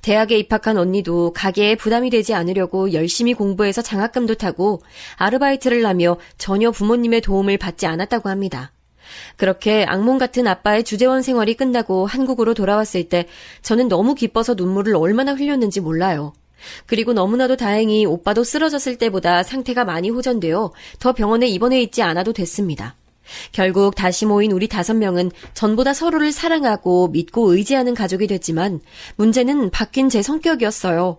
Speaker 2: 대학에 입학한 언니도 가게에 부담이 되지 않으려고 열심히 공부해서 장학금도 타고 아르바이트를 하며 전혀 부모님의 도움을 받지 않았다고 합니다. 그렇게 악몽 같은 아빠의 주재원 생활이 끝나고 한국으로 돌아왔을 때 저는 너무 기뻐서 눈물을 얼마나 흘렸는지 몰라요. 그리고 너무나도 다행히 오빠도 쓰러졌을 때보다 상태가 많이 호전되어 더 병원에 입원해 있지 않아도 됐습니다. 결국 다시 모인 우리 5명은 전보다 서로를 사랑하고 믿고 의지하는 가족이 됐지만 문제는 바뀐 제 성격이었어요.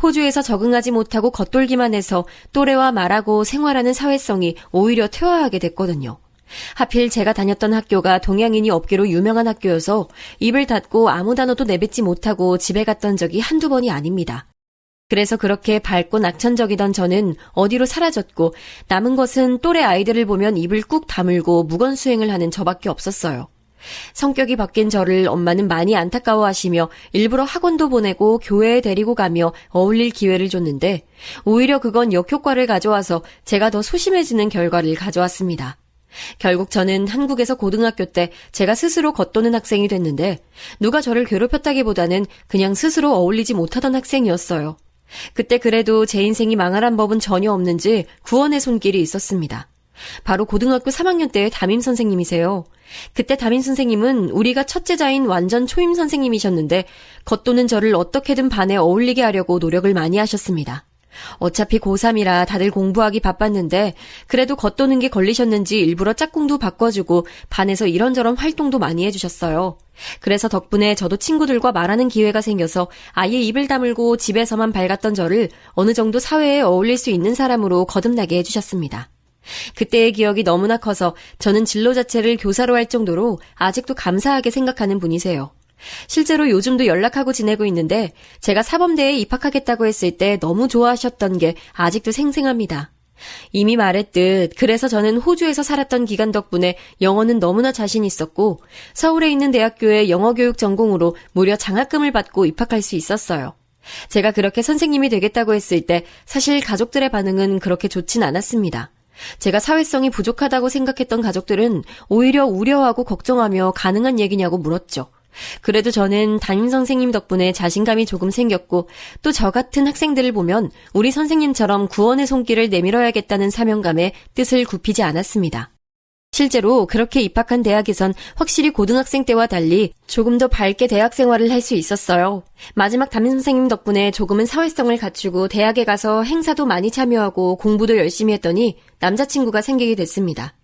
Speaker 2: 호주에서 적응하지 못하고 겉돌기만 해서 또래와 말하고 생활하는 사회성이 오히려 퇴화하게 됐거든요. 하필 제가 다녔던 학교가 동양인이 없기로 유명한 학교여서 입을 닫고 아무 단어도 내뱉지 못하고 집에 갔던 적이 한두 번이 아닙니다. 그래서 그렇게 밝고 낙천적이던 저는 어디로 사라졌고 남은 것은 또래 아이들을 보면 입을 꾹 다물고 무건수행을 하는 저밖에 없었어요. 성격이 바뀐 저를 엄마는 많이 안타까워하시며 일부러 학원도 보내고 교회에 데리고 가며 어울릴 기회를 줬는데 오히려 그건 역효과를 가져와서 제가 더 소심해지는 결과를 가져왔습니다. 결국 저는 한국에서 고등학교 때 제가 스스로 겉도는 학생이 됐는데 누가 저를 괴롭혔다기보다는 그냥 스스로 어울리지 못하던 학생이었어요. 그때 그래도 제 인생이 망하란 법은 전혀 없는지 구원의 손길이 있었습니다. 바로 고등학교 3학년 때의 담임 선생님이세요. 그때 담임 선생님은 우리가 첫째자인 완전 초임 선생님이셨는데 겉도는 저를 어떻게든 반에 어울리게 하려고 노력을 많이 하셨습니다. 어차피 고3이라 다들 공부하기 바빴는데 그래도 겉도는 게 걸리셨는지 일부러 짝꿍도 바꿔주고 반에서 이런저런 활동도 많이 해주셨어요. 그래서 덕분에 저도 친구들과 말하는 기회가 생겨서 아예 입을 다물고 집에서만 밝았던 저를 어느 정도 사회에 어울릴 수 있는 사람으로 거듭나게 해주셨습니다. 그때의 기억이 너무나 커서 저는 진로 자체를 교사로 할 정도로 아직도 감사하게 생각하는 분이세요. 실제로 요즘도 연락하고 지내고 있는데 제가 사범대에 입학하겠다고 했을 때 너무 좋아하셨던 게 아직도 생생합니다. 이미 말했듯 그래서 저는 호주에서 살았던 기간 덕분에 영어는 너무나 자신 있었고 서울에 있는 대학교의 영어교육 전공으로 무려 장학금을 받고 입학할 수 있었어요. 제가 그렇게 선생님이 되겠다고 했을 때 사실 가족들의 반응은 그렇게 좋진 않았습니다. 제가 사회성이 부족하다고 생각했던 가족들은 오히려 우려하고 걱정하며 가능한 얘기냐고 물었죠. 그래도 저는 담임 선생님 덕분에 자신감이 조금 생겼고 또 저 같은 학생들을 보면 우리 선생님처럼 구원의 손길을 내밀어야겠다는 사명감에 뜻을 굽히지 않았습니다. 실제로 그렇게 입학한 대학에선 확실히 고등학생 때와 달리 조금 더 밝게 대학 생활을 할 수 있었어요. 마지막 담임 선생님 덕분에 조금은 사회성을 갖추고 대학에 가서 행사도 많이 참여하고 공부도 열심히 했더니 남자친구가 생기게 됐습니다.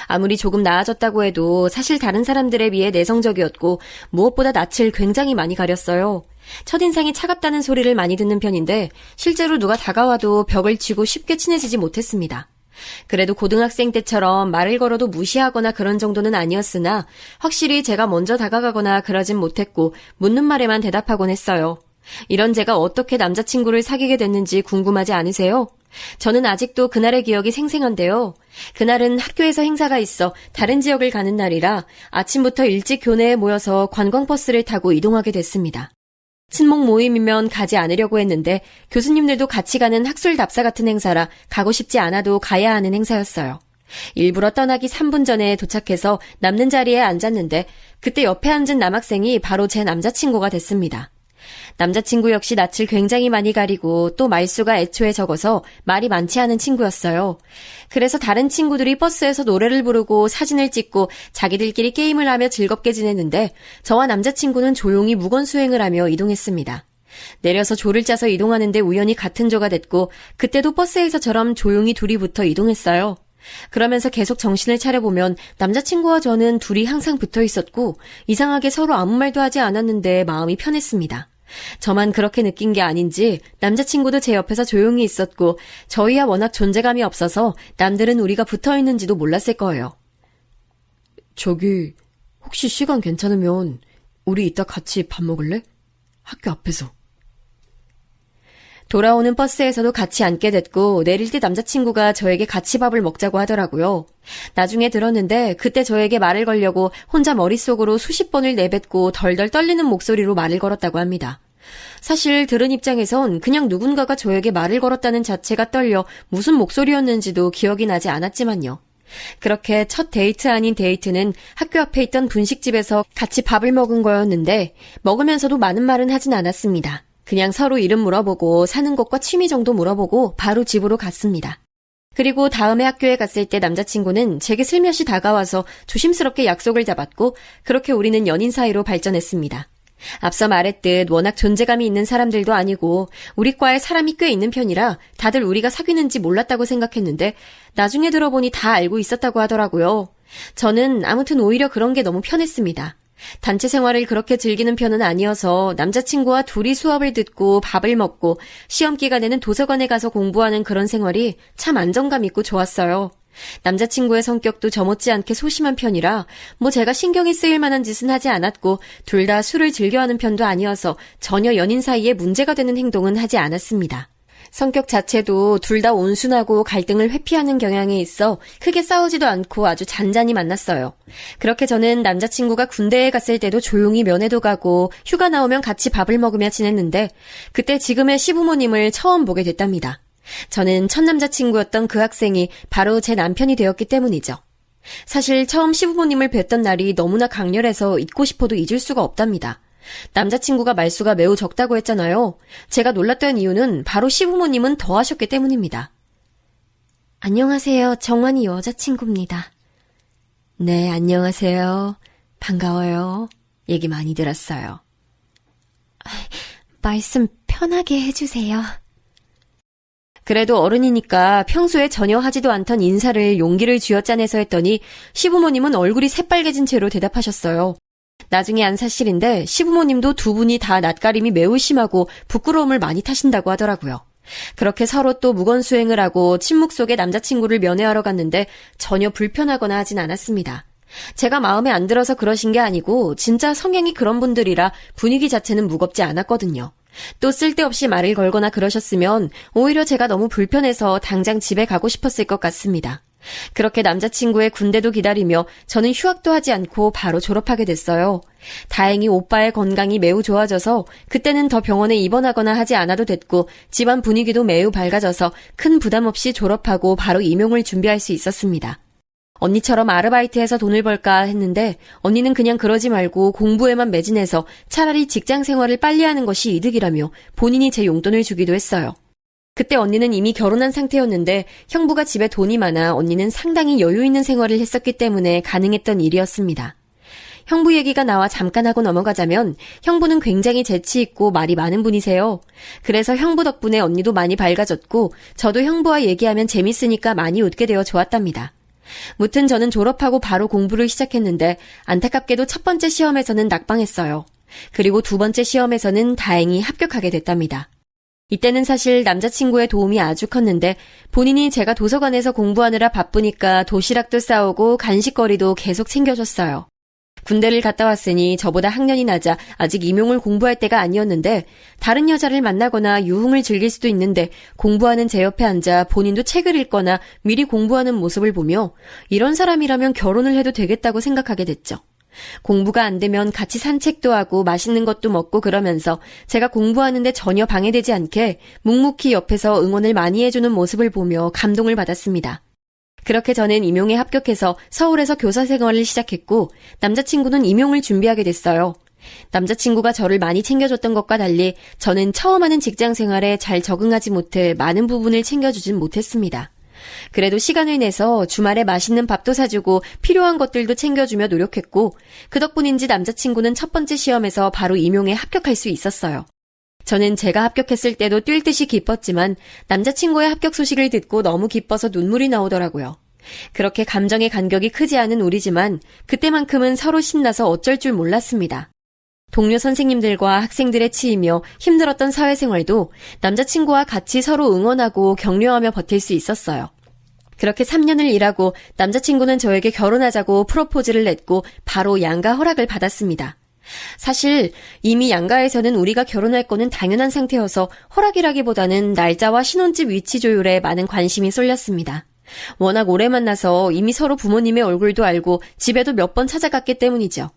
Speaker 2: 아무리 조금 나아졌다고 해도 사실 다른 사람들에 비해 내성적이었고 무엇보다 낯을 굉장히 많이 가렸어요. 첫인상이 차갑다는 소리를 많이 듣는 편인데 실제로 누가 다가와도 벽을 치고 쉽게 친해지지 못했습니다. 그래도 고등학생 때처럼 말을 걸어도 무시하거나 그런 정도는 아니었으나 확실히 제가 먼저 다가가거나 그러진 못했고 묻는 말에만 대답하곤 했어요. 이런 제가 어떻게 남자친구를 사귀게 됐는지 궁금하지 않으세요? 저는 아직도 그날의 기억이 생생한데요. 그날은 학교에서 행사가 있어 다른 지역을 가는 날이라 아침부터 일찍 교내에 모여서 관광버스를 타고 이동하게 됐습니다. 친목 모임이면 가지 않으려고 했는데 교수님들도 같이 가는 학술 답사 같은 행사라 가고 싶지 않아도 가야 하는 행사였어요. 일부러 떠나기 3분 전에 도착해서 남는 자리에 앉았는데 그때 옆에 앉은 남학생이 바로 제 남자친구가 됐습니다. 남자친구 역시 낯을 굉장히 많이 가리고 또 말수가 애초에 적어서 말이 많지 않은 친구였어요. 그래서 다른 친구들이 버스에서 노래를 부르고 사진을 찍고 자기들끼리 게임을 하며 즐겁게 지냈는데 저와 남자친구는 조용히 무건수행을 하며 이동했습니다. 내려서 조를 짜서 이동하는데 우연히 같은 조가 됐고 그때도 버스에서처럼 조용히 둘이 붙어 이동했어요. 그러면서 계속 정신을 차려보면 남자친구와 저는 둘이 항상 붙어 있었고 이상하게 서로 아무 말도 하지 않았는데 마음이 편했습니다. 저만 그렇게 느낀 게 아닌지 남자친구도 제 옆에서 조용히 있었고 저희야 워낙 존재감이 없어서 남들은 우리가 붙어 있는지도 몰랐을 거예요. 저기 혹시 시간 괜찮으면 우리 이따 같이 밥 먹을래? 학교 앞에서. 돌아오는 버스에서도 같이 앉게 됐고 내릴 때 남자친구가 저에게 같이 밥을 먹자고 하더라고요. 나중에 들었는데 그때 저에게 말을 걸려고 혼자 머릿속으로 수십 번을 내뱉고 덜덜 떨리는 목소리로 말을 걸었다고 합니다. 사실 들은 입장에선 그냥 누군가가 저에게 말을 걸었다는 자체가 떨려 무슨 목소리였는지도 기억이 나지 않았지만요. 그렇게 첫 데이트 아닌 데이트는 학교 앞에 있던 분식집에서 같이 밥을 먹은 거였는데 먹으면서도 많은 말은 하진 않았습니다. 그냥 서로 이름 물어보고 사는 곳과 취미 정도 물어보고 바로 집으로 갔습니다. 그리고 다음에 학교에 갔을 때 남자친구는 제게 슬며시 다가와서 조심스럽게 약속을 잡았고 그렇게 우리는 연인 사이로 발전했습니다. 앞서 말했듯 워낙 존재감이 있는 사람들도 아니고 우리 과에 사람이 꽤 있는 편이라 다들 우리가 사귀는지 몰랐다고 생각했는데 나중에 들어보니 다 알고 있었다고 하더라고요. 저는 아무튼 오히려 그런 게 너무 편했습니다. 단체 생활을 그렇게 즐기는 편은 아니어서 남자친구와 둘이 수업을 듣고 밥을 먹고 시험 기간에는 도서관에 가서 공부하는 그런 생활이 참 안정감 있고 좋았어요. 남자친구의 성격도 저 못지않게 소심한 편이라 뭐 제가 신경이 쓰일 만한 짓은 하지 않았고 둘 다 술을 즐겨하는 편도 아니어서 전혀 연인 사이에 문제가 되는 행동은 하지 않았습니다. 성격 자체도 둘 다 온순하고 갈등을 회피하는 경향이 있어 크게 싸우지도 않고 아주 잔잔히 만났어요. 그렇게 저는 남자친구가 군대에 갔을 때도 조용히 면회도 가고 휴가 나오면 같이 밥을 먹으며 지냈는데 그때 지금의 시부모님을 처음 보게 됐답니다. 저는 첫 남자친구였던 그 학생이 바로 제 남편이 되었기 때문이죠. 사실 처음 시부모님을 뵀던 날이 너무나 강렬해서 잊고 싶어도 잊을 수가 없답니다. 남자친구가 말수가 매우 적다고 했잖아요. 제가 놀랐던 이유는 바로 시부모님은 더 하셨기 때문입니다. 안녕하세요. 정환이 여자친구입니다. 네, 안녕하세요. 반가워요. 얘기 많이 들었어요. 말씀 편하게 해주세요. 그래도 어른이니까 평소에 전혀 하지도 않던 인사를 용기를 쥐어짜내서 했더니 시부모님은 얼굴이 새빨개진 채로 대답하셨어요. 나중에 안 사실인데 시부모님도 두 분이 다 낯가림이 매우 심하고 부끄러움을 많이 타신다고 하더라고요. 그렇게 서로 또 무건수행을 하고 침묵 속에 남자친구를 면회하러 갔는데 전혀 불편하거나 하진 않았습니다. 제가 마음에 안 들어서 그러신 게 아니고 진짜 성향이 그런 분들이라 분위기 자체는 무겁지 않았거든요. 또 쓸데없이 말을 걸거나 그러셨으면 오히려 제가 너무 불편해서 당장 집에 가고 싶었을 것 같습니다. 그렇게 남자친구의 군대도 기다리며 저는 휴학도 하지 않고 바로 졸업하게 됐어요. 다행히 오빠의 건강이 매우 좋아져서 그때는 더 병원에 입원하거나 하지 않아도 됐고 집안 분위기도 매우 밝아져서 큰 부담 없이 졸업하고 바로 임용을 준비할 수 있었습니다. 언니처럼 아르바이트해서 돈을 벌까 했는데 언니는 그냥 그러지 말고 공부에만 매진해서 차라리 직장 생활을 빨리 하는 것이 이득이라며 본인이 제 용돈을 주기도 했어요. 그때 언니는 이미 결혼한 상태였는데 형부가 집에 돈이 많아 언니는 상당히 여유 있는 생활을 했었기 때문에 가능했던 일이었습니다. 형부 얘기가 나와 잠깐 하고 넘어가자면 형부는 굉장히 재치 있고 말이 많은 분이세요. 그래서 형부 덕분에 언니도 많이 밝아졌고 저도 형부와 얘기하면 재밌으니까 많이 웃게 되어 좋았답니다. 무튼 저는 졸업하고 바로 공부를 시작했는데 안타깝게도 첫 번째 시험에서는 낙방했어요. 그리고 두 번째 시험에서는 다행히 합격하게 됐답니다. 이때는 사실 남자친구의 도움이 아주 컸는데 본인이 제가 도서관에서 공부하느라 바쁘니까 도시락도 싸오고 간식거리도 계속 챙겨줬어요. 군대를 갔다 왔으니 저보다 학년이 낮아 아직 임용을 공부할 때가 아니었는데 다른 여자를 만나거나 유흥을 즐길 수도 있는데 공부하는 제 옆에 앉아 본인도 책을 읽거나 미리 공부하는 모습을 보며 이런 사람이라면 결혼을 해도 되겠다고 생각하게 됐죠. 공부가 안 되면 같이 산책도 하고 맛있는 것도 먹고 그러면서 제가 공부하는데 전혀 방해되지 않게 묵묵히 옆에서 응원을 많이 해주는 모습을 보며 감동을 받았습니다. 그렇게 저는 임용에 합격해서 서울에서 교사 생활을 시작했고 남자친구는 임용을 준비하게 됐어요. 남자친구가 저를 많이 챙겨줬던 것과 달리 저는 처음 하는 직장 생활에 잘 적응하지 못해 많은 부분을 챙겨주진 못했습니다. 그래도 시간을 내서 주말에 맛있는 밥도 사주고 필요한 것들도 챙겨주며 노력했고 그 덕분인지 남자친구는 첫 번째 시험에서 바로 임용에 합격할 수 있었어요. 저는 제가 합격했을 때도 뛸 듯이 기뻤지만 남자친구의 합격 소식을 듣고 너무 기뻐서 눈물이 나오더라고요. 그렇게 감정의 간격이 크지 않은 우리지만 그때만큼은 서로 신나서 어쩔 줄 몰랐습니다. 동료 선생님들과 학생들의 치이며 힘들었던 사회생활도 남자친구와 같이 서로 응원하고 격려하며 버틸 수 있었어요. 그렇게 3년을 일하고 남자친구는 저에게 결혼하자고 프로포즈를 냈고 바로 양가 허락을 받았습니다. 사실 이미 양가에서는 우리가 결혼할 거는 당연한 상태여서 허락이라기보다는 날짜와 신혼집 위치 조율에 많은 관심이 쏠렸습니다. 워낙 오래 만나서 이미 서로 부모님의 얼굴도 알고 집에도 몇 번 찾아갔기 때문이죠.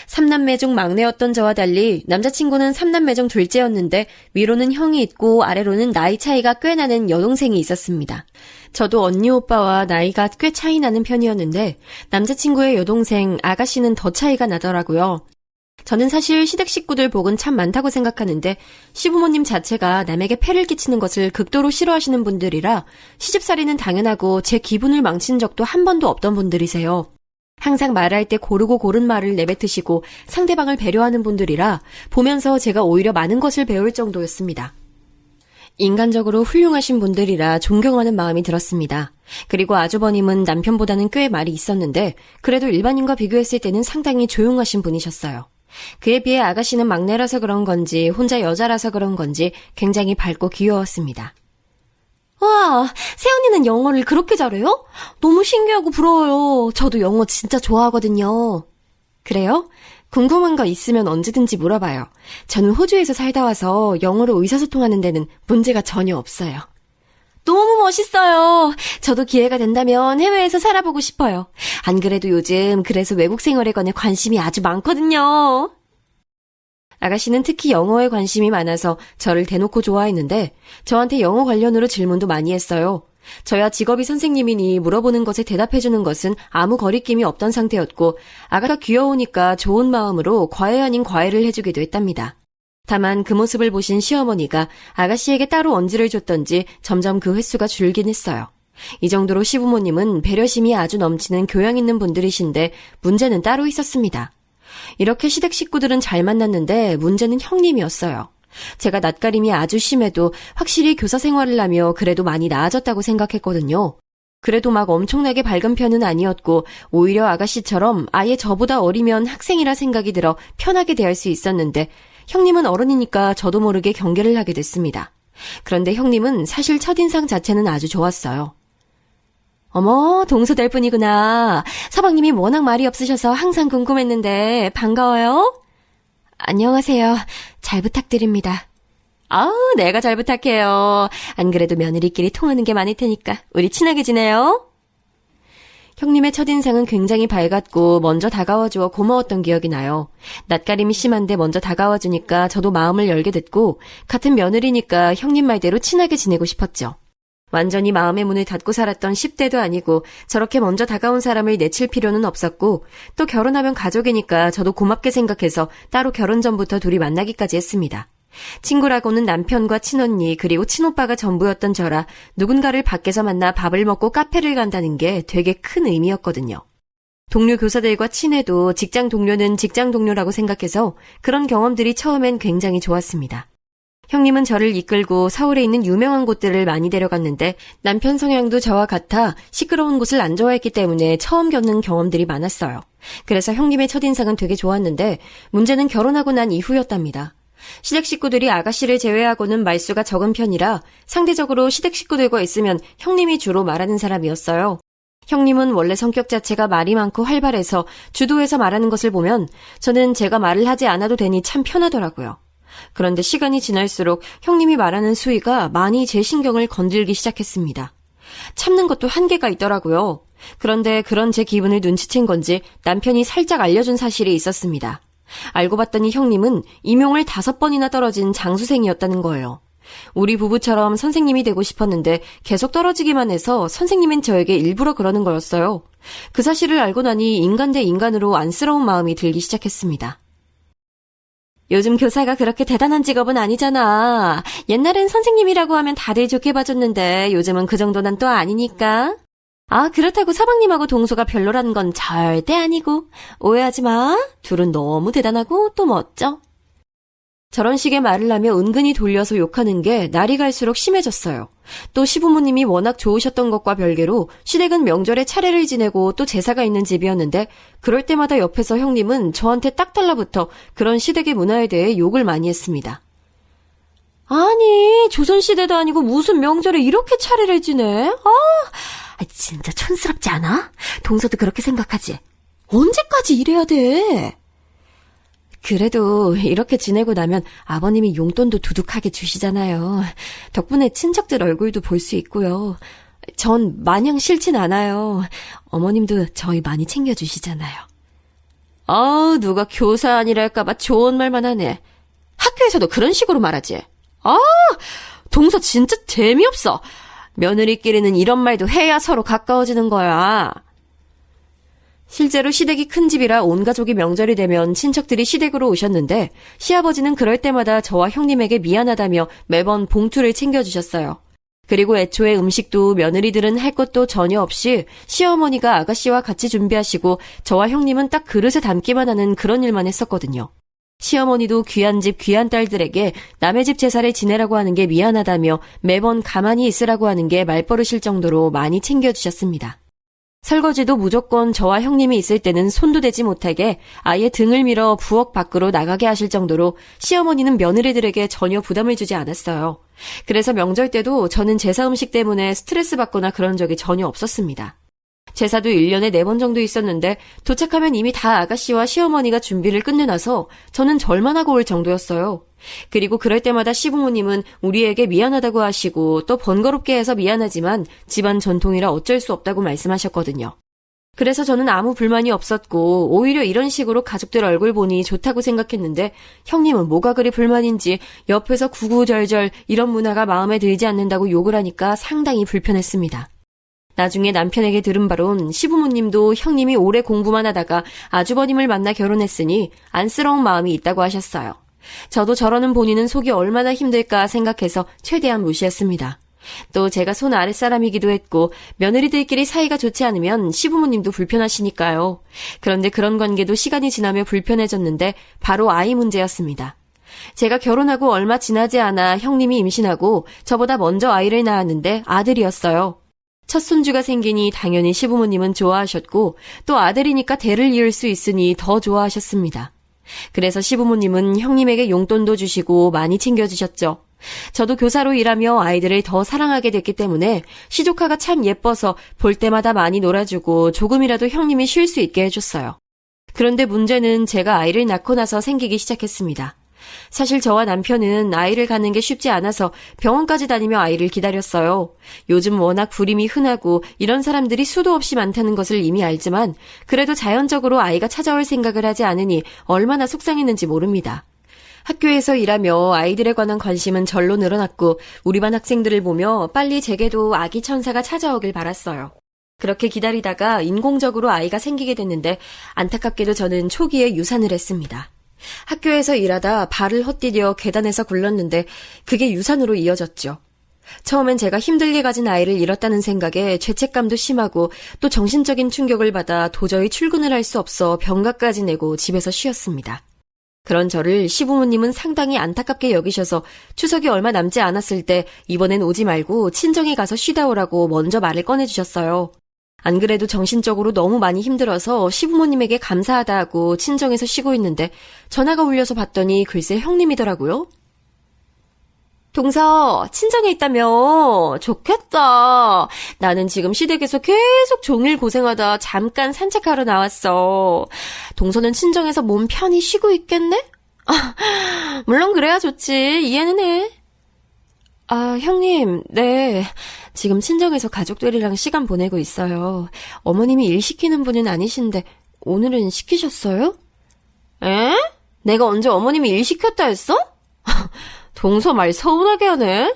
Speaker 2: 3남매 중 막내였던 저와 달리 남자친구는 3남매 중 둘째였는데 위로는 형이 있고 아래로는 나이 차이가 꽤 나는 여동생이 있었습니다. 저도 언니 오빠와 나이가 꽤 차이 나는 편이었는데 남자친구의 여동생 아가씨는 더 차이가 나더라고요. 저는 사실 시댁 식구들 복은 참 많다고 생각하는데 시부모님 자체가 남에게 폐를 끼치는 것을 극도로 싫어하시는 분들이라 시집살이는 당연하고 제 기분을 망친 적도 한 번도 없던 분들이세요. 항상 말할 때 고르고 고른 말을 내뱉으시고 상대방을 배려하는 분들이라 보면서 제가 오히려 많은 것을 배울 정도였습니다. 인간적으로 훌륭하신 분들이라 존경하는 마음이 들었습니다. 그리고 아주버님은 남편보다는 꽤 말이 있었는데 그래도 일반인과 비교했을 때는 상당히 조용하신 분이셨어요. 그에 비해 아가씨는 막내라서 그런 건지 혼자 여자라서 그런 건지 굉장히 밝고 귀여웠습니다. 와, 새언니는 영어를 그렇게 잘해요? 너무 신기하고 부러워요. 저도 영어 진짜 좋아하거든요. 그래요? 궁금한 거 있으면 언제든지 물어봐요. 저는 호주에서 살다 와서 영어로 의사소통하는 데는 문제가 전혀 없어요. 너무 멋있어요. 저도 기회가 된다면 해외에서 살아보고 싶어요. 안 그래도 요즘 그래서 외국 생활에 관해 관심이 아주 많거든요. 아가씨는 특히 영어에 관심이 많아서 저를 대놓고 좋아했는데 저한테 영어 관련으로 질문도 많이 했어요. 저야 직업이 선생님이니 물어보는 것에 대답해주는 것은 아무 거리낌이 없던 상태였고 아가가 귀여우니까 좋은 마음으로 과외 아닌 과외를 해주기도 했답니다. 다만 그 모습을 보신 시어머니가 아가씨에게 따로 언지를 줬던지 점점 그 횟수가 줄긴 했어요. 이 정도로 시부모님은 배려심이 아주 넘치는 교양 있는 분들이신데 문제는 따로 있었습니다. 이렇게 시댁 식구들은 잘 만났는데 문제는 형님이었어요. 제가 낯가림이 아주 심해도 확실히 교사 생활을 하며 그래도 많이 나아졌다고 생각했거든요. 그래도 막 엄청나게 밝은 편은 아니었고 오히려 아가씨처럼 아예 저보다 어리면 학생이라 생각이 들어 편하게 대할 수 있었는데 형님은 어른이니까 저도 모르게 경계를 하게 됐습니다. 그런데 형님은 사실 첫인상 자체는 아주 좋았어요. 어머, 동서될 뿐이구나. 서방님이 워낙 말이 없으셔서 항상 궁금했는데 반가워요. 안녕하세요. 잘 부탁드립니다. 아우, 내가 잘 부탁해요. 안 그래도 며느리끼리 통하는 게 많을 테니까 우리 친하게 지내요. 형님의 첫인상은 굉장히 밝았고 먼저 다가와주어 고마웠던 기억이 나요. 낯가림이 심한데 먼저 다가와주니까 저도 마음을 열게 됐고 같은 며느리니까 형님 말대로 친하게 지내고 싶었죠. 완전히 마음의 문을 닫고 살았던 10대도 아니고 저렇게 먼저 다가온 사람을 내칠 필요는 없었고 또 결혼하면 가족이니까 저도 고맙게 생각해서 따로 결혼 전부터 둘이 만나기까지 했습니다. 친구라고는 남편과 친언니 그리고 친오빠가 전부였던 저라 누군가를 밖에서 만나 밥을 먹고 카페를 간다는 게 되게 큰 의미였거든요. 동료 교사들과 친해도 직장 동료는 직장 동료라고 생각해서 그런 경험들이 처음엔 굉장히 좋았습니다. 형님은 저를 이끌고 서울에 있는 유명한 곳들을 많이 데려갔는데 남편 성향도 저와 같아 시끄러운 곳을 안 좋아했기 때문에 처음 겪는 경험들이 많았어요. 그래서 형님의 첫인상은 되게 좋았는데 문제는 결혼하고 난 이후였답니다. 시댁 식구들이 아가씨를 제외하고는 말수가 적은 편이라 상대적으로 시댁 식구들과 있으면 형님이 주로 말하는 사람이었어요. 형님은 원래 성격 자체가 말이 많고 활발해서 주도해서 말하는 것을 보면 저는 제가 말을 하지 않아도 되니 참 편하더라고요. 그런데 시간이 지날수록 형님이 말하는 수위가 많이 제 신경을 건들기 시작했습니다. 참는 것도 한계가 있더라고요. 그런데 그런 제 기분을 눈치챈 건지 남편이 살짝 알려준 사실이 있었습니다. 알고 봤더니 형님은 임용을 5번이나 떨어진 장수생이었다는 거예요. 우리 부부처럼 선생님이 되고 싶었는데 계속 떨어지기만 해서 선생님인 저에게 일부러 그러는 거였어요. 그 사실을 알고 나니 인간 대 인간으로 안쓰러운 마음이 들기 시작했습니다. 요즘 교사가 그렇게 대단한 직업은 아니잖아. 옛날엔 선생님이라고 하면 다들 좋게 봐줬는데 요즘은 그 정도는 또 아니니까. 아, 그렇다고 서방님하고 동서가 별로라는 건 절대 아니고. 오해하지 마. 둘은 너무 대단하고 또 멋져. 저런 식의 말을 하며 은근히 돌려서 욕하는 게 날이 갈수록 심해졌어요. 또 시부모님이 워낙 좋으셨던 것과 별개로 시댁은 명절에 차례를 지내고 또 제사가 있는 집이었는데 그럴 때마다 옆에서 형님은 저한테 딱 달라붙어 그런 시댁의 문화에 대해 욕을 많이 했습니다. 아니, 조선시대도 아니고 무슨 명절에 이렇게 차례를 지내? 진짜 촌스럽지 않아? 동서도 그렇게 생각하지? 언제까지 이래야 돼? 그래도 이렇게 지내고 나면 아버님이 용돈도 두둑하게 주시잖아요. 덕분에 친척들 얼굴도 볼 수 있고요. 전 마냥 싫진 않아요. 어머님도 저희 많이 챙겨주시잖아요. 누가 교사 아니랄까봐 좋은 말만 하네. 학교에서도 그런 식으로 말하지. 동서 진짜 재미없어. 며느리끼리는 이런 말도 해야 서로 가까워지는 거야. 실제로 시댁이 큰 집이라 온 가족이 명절이 되면 친척들이 시댁으로 오셨는데 시아버지는 그럴 때마다 저와 형님에게 미안하다며 매번 봉투를 챙겨주셨어요. 그리고 애초에 음식도 며느리들은 할 것도 전혀 없이 시어머니가 아가씨와 같이 준비하시고 저와 형님은 딱 그릇에 담기만 하는 그런 일만 했었거든요. 시어머니도 귀한 집 귀한 딸들에게 남의 집 제사를 지내라고 하는 게 미안하다며 매번 가만히 있으라고 하는 게 말버릇일 정도로 많이 챙겨주셨습니다. 설거지도 무조건 저와 형님이 있을 때는 손도 대지 못하게 아예 등을 밀어 부엌 밖으로 나가게 하실 정도로 시어머니는 며느리들에게 전혀 부담을 주지 않았어요. 그래서 명절 때도 저는 제사 음식 때문에 스트레스 받거나 그런 적이 전혀 없었습니다. 제사도 1년에 4번 정도 있었는데 도착하면 이미 다 아가씨와 시어머니가 준비를 끝내놔서 저는 절만 하고 올 정도였어요. 그리고 그럴 때마다 시부모님은 우리에게 미안하다고 하시고 또 번거롭게 해서 미안하지만 집안 전통이라 어쩔 수 없다고 말씀하셨거든요. 그래서 저는 아무 불만이 없었고 오히려 이런 식으로 가족들 얼굴 보니 좋다고 생각했는데 형님은 뭐가 그리 불만인지 옆에서 구구절절 이런 문화가 마음에 들지 않는다고 욕을 하니까 상당히 불편했습니다. 나중에 남편에게 들은 바론 시부모님도 형님이 오래 공부만 하다가 아주버님을 만나 결혼했으니 안쓰러운 마음이 있다고 하셨어요. 저도 저러는 본인은 속이 얼마나 힘들까 생각해서 최대한 무시했습니다. 또 제가 손 아랫사람이기도 했고 며느리들끼리 사이가 좋지 않으면 시부모님도 불편하시니까요. 그런데 그런 관계도 시간이 지나며 불편해졌는데 바로 아이 문제였습니다. 제가 결혼하고 얼마 지나지 않아 형님이 임신하고 저보다 먼저 아이를 낳았는데 아들이었어요. 첫 손주가 생기니 당연히 시부모님은 좋아하셨고 또 아들이니까 대를 이을 수 있으니 더 좋아하셨습니다. 그래서 시부모님은 형님에게 용돈도 주시고 많이 챙겨주셨죠. 저도 교사로 일하며 아이들을 더 사랑하게 됐기 때문에 시조카가 참 예뻐서 볼 때마다 많이 놀아주고 조금이라도 형님이 쉴 수 있게 해줬어요. 그런데 문제는 제가 아이를 낳고 나서 생기기 시작했습니다. 사실 저와 남편은 아이를 갖는 게 쉽지 않아서 병원까지 다니며 아이를 기다렸어요. 요즘 워낙 불임이 흔하고 이런 사람들이 수도 없이 많다는 것을 이미 알지만 그래도 자연적으로 아이가 찾아올 생각을 하지 않으니 얼마나 속상했는지 모릅니다. 학교에서 일하며 아이들에 관한 관심은 절로 늘어났고 우리 반 학생들을 보며 빨리 제게도 아기 천사가 찾아오길 바랐어요. 그렇게 기다리다가 인공적으로 아이가 생기게 됐는데 안타깝게도 저는 초기에 유산을 했습니다. 학교에서 일하다 발을 헛디뎌 계단에서 굴렀는데 그게 유산으로 이어졌죠. 처음엔 제가 힘들게 가진 아이를 잃었다는 생각에 죄책감도 심하고 또 정신적인 충격을 받아 도저히 출근을 할 수 없어 병가까지 내고 집에서 쉬었습니다. 그런 저를 시부모님은 상당히 안타깝게 여기셔서 추석이 얼마 남지 않았을 때 이번엔 오지 말고 친정에 가서 쉬다 오라고 먼저 말을 꺼내주셨어요. 안 그래도 정신적으로 너무 많이 힘들어서 시부모님에게 감사하다 하고 친정에서 쉬고 있는데 전화가 울려서 봤더니 글쎄 형님이더라고요. 동서, 친정에 있다며? 좋겠다. 나는 지금 시댁에서 계속 종일 고생하다 잠깐 산책하러 나왔어. 동서는 친정에서 몸 편히 쉬고 있겠네? 물론 그래야 좋지. 이해는 해. 형님, 네. 지금 친정에서 가족들이랑 시간 보내고 있어요. 어머님이 일 시키는 분은 아니신데 오늘은 시키셨어요? 에? 내가 언제 어머님이 일 시켰다 했어? 동서 말 서운하게 하네.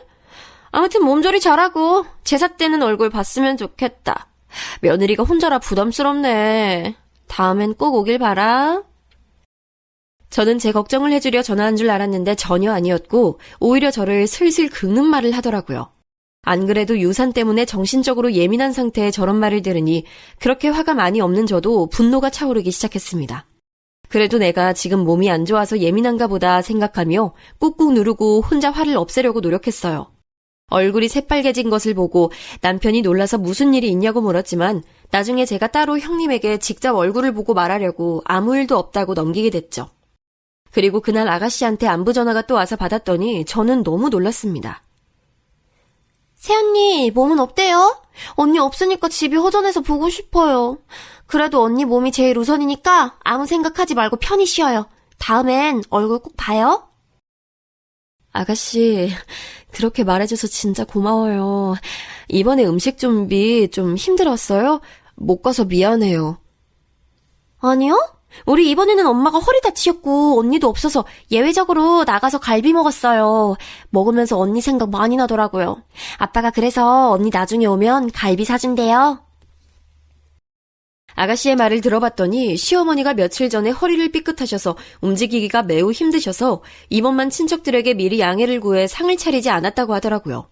Speaker 2: 아무튼 몸조리 잘하고 제사 때는 얼굴 봤으면 좋겠다. 며느리가 혼자라 부담스럽네. 다음엔 꼭 오길 바라. 저는 제 걱정을 해주려 전화한 줄 알았는데 전혀 아니었고 오히려 저를 슬슬 긁는 말을 하더라고요. 안 그래도 유산 때문에 정신적으로 예민한 상태에 저런 말을 들으니 그렇게 화가 많이 없는 저도 분노가 차오르기 시작했습니다. 그래도 내가 지금 몸이 안 좋아서 예민한가 보다 생각하며 꾹꾹 누르고 혼자 화를 없애려고 노력했어요. 얼굴이 새빨개진 것을 보고 남편이 놀라서 무슨 일이 있냐고 물었지만 나중에 제가 따로 형님에게 직접 얼굴을 보고 말하려고 아무 일도 없다고 넘기게 됐죠. 그리고 그날 아가씨한테 안부 전화가 또 와서 받았더니 저는 너무 놀랐습니다. 새언니, 몸은 어때요? 언니 없으니까 집이 허전해서 보고 싶어요. 그래도 언니 몸이 제일 우선이니까 아무 생각하지 말고 편히 쉬어요. 다음엔 얼굴 꼭 봐요. 아가씨, 그렇게 말해줘서 진짜 고마워요. 이번에 음식 준비 좀 힘들었어요? 못 가서 미안해요. 아니요? 우리 이번에는 엄마가 허리 다치셨고 언니도 없어서 예외적으로 나가서 갈비 먹었어요. 먹으면서 언니 생각 많이 나더라고요. 아빠가 그래서 언니 나중에 오면 갈비 사준대요. 아가씨의 말을 들어봤더니 시어머니가 며칠 전에 허리를 삐끗하셔서 움직이기가 매우 힘드셔서 이번만 친척들에게 미리 양해를 구해 상을 차리지 않았다고 하더라고요.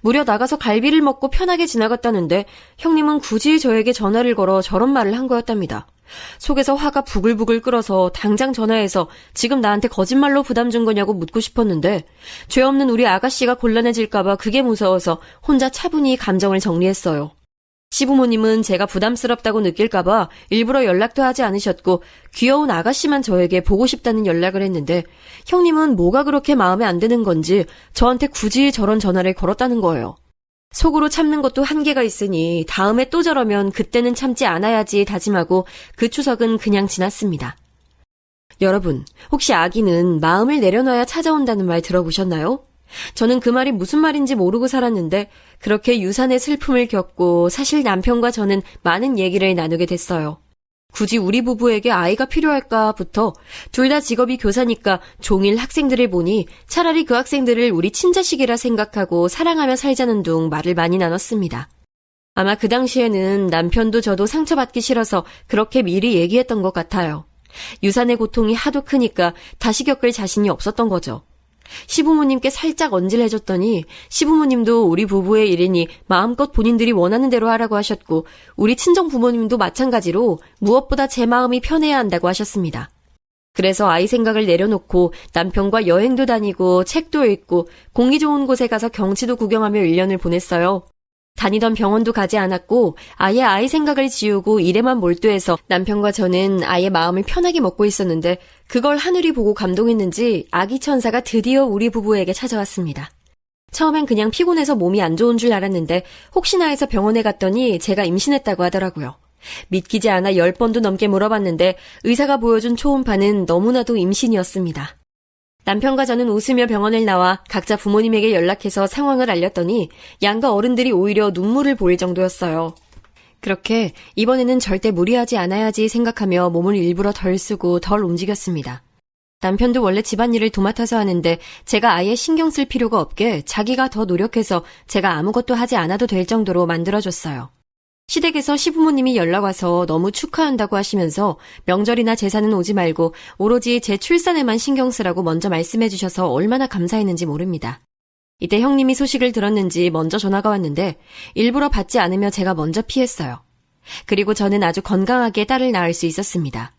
Speaker 2: 무려 나가서 갈비를 먹고 편하게 지나갔다는데 형님은 굳이 저에게 전화를 걸어 저런 말을 한 거였답니다. 속에서 화가 부글부글 끓어서 당장 전화해서 지금 나한테 거짓말로 부담 준 거냐고 묻고 싶었는데 죄 없는 우리 아가씨가 곤란해질까봐 그게 무서워서 혼자 차분히 감정을 정리했어요. 시부모님은 제가 부담스럽다고 느낄까봐 일부러 연락도 하지 않으셨고 귀여운 아가씨만 저에게 보고 싶다는 연락을 했는데 형님은 뭐가 그렇게 마음에 안 드는 건지 저한테 굳이 저런 전화를 걸었다는 거예요. 속으로 참는 것도 한계가 있으니 다음에 또 저러면 그때는 참지 않아야지 다짐하고 그 추석은 그냥 지났습니다. 여러분, 혹시 아기는 마음을 내려놔야 찾아온다는 말 들어보셨나요? 저는 그 말이 무슨 말인지 모르고 살았는데 그렇게 유산의 슬픔을 겪고 사실 남편과 저는 많은 얘기를 나누게 됐어요. 굳이 우리 부부에게 아이가 필요할까부터 둘 다 직업이 교사니까 종일 학생들을 보니 차라리 그 학생들을 우리 친자식이라 생각하고 사랑하며 살자는 둥 말을 많이 나눴습니다. 아마 그 당시에는 남편도 저도 상처받기 싫어서 그렇게 미리 얘기했던 것 같아요. 유산의 고통이 하도 크니까 다시 겪을 자신이 없었던 거죠. 시부모님께 살짝 언질해줬더니 시부모님도 우리 부부의 일이니 마음껏 본인들이 원하는 대로 하라고 하셨고 우리 친정 부모님도 마찬가지로 무엇보다 제 마음이 편해야 한다고 하셨습니다. 그래서 아이 생각을 내려놓고 남편과 여행도 다니고 책도 읽고 공기 좋은 곳에 가서 경치도 구경하며 1년을 보냈어요. 다니던 병원도 가지 않았고 아예 아이 생각을 지우고 일에만 몰두해서 남편과 저는 아이의 마음을 편하게 먹고 있었는데 그걸 하늘이 보고 감동했는지 아기 천사가 드디어 우리 부부에게 찾아왔습니다. 처음엔 그냥 피곤해서 몸이 안 좋은 줄 알았는데 혹시나 해서 병원에 갔더니 제가 임신했다고 하더라고요. 믿기지 않아 10번도 넘게 물어봤는데 의사가 보여준 초음파는 너무나도 임신이었습니다. 남편과 저는 웃으며 병원을 나와 각자 부모님에게 연락해서 상황을 알렸더니 양가 어른들이 오히려 눈물을 보일 정도였어요. 그렇게 이번에는 절대 무리하지 않아야지 생각하며 몸을 일부러 덜 쓰고 덜 움직였습니다. 남편도 원래 집안일을 도맡아서 하는데 제가 아예 신경 쓸 필요가 없게 자기가 더 노력해서 제가 아무것도 하지 않아도 될 정도로 만들어줬어요. 시댁에서 시부모님이 연락와서 너무 축하한다고 하시면서 명절이나 제사는 오지 말고 오로지 제 출산에만 신경 쓰라고 먼저 말씀해 주셔서 얼마나 감사했는지 모릅니다. 이때 형님이 소식을 들었는지 먼저 전화가 왔는데 일부러 받지 않으며 제가 먼저 피했어요. 그리고 저는 아주 건강하게 딸을 낳을 수 있었습니다.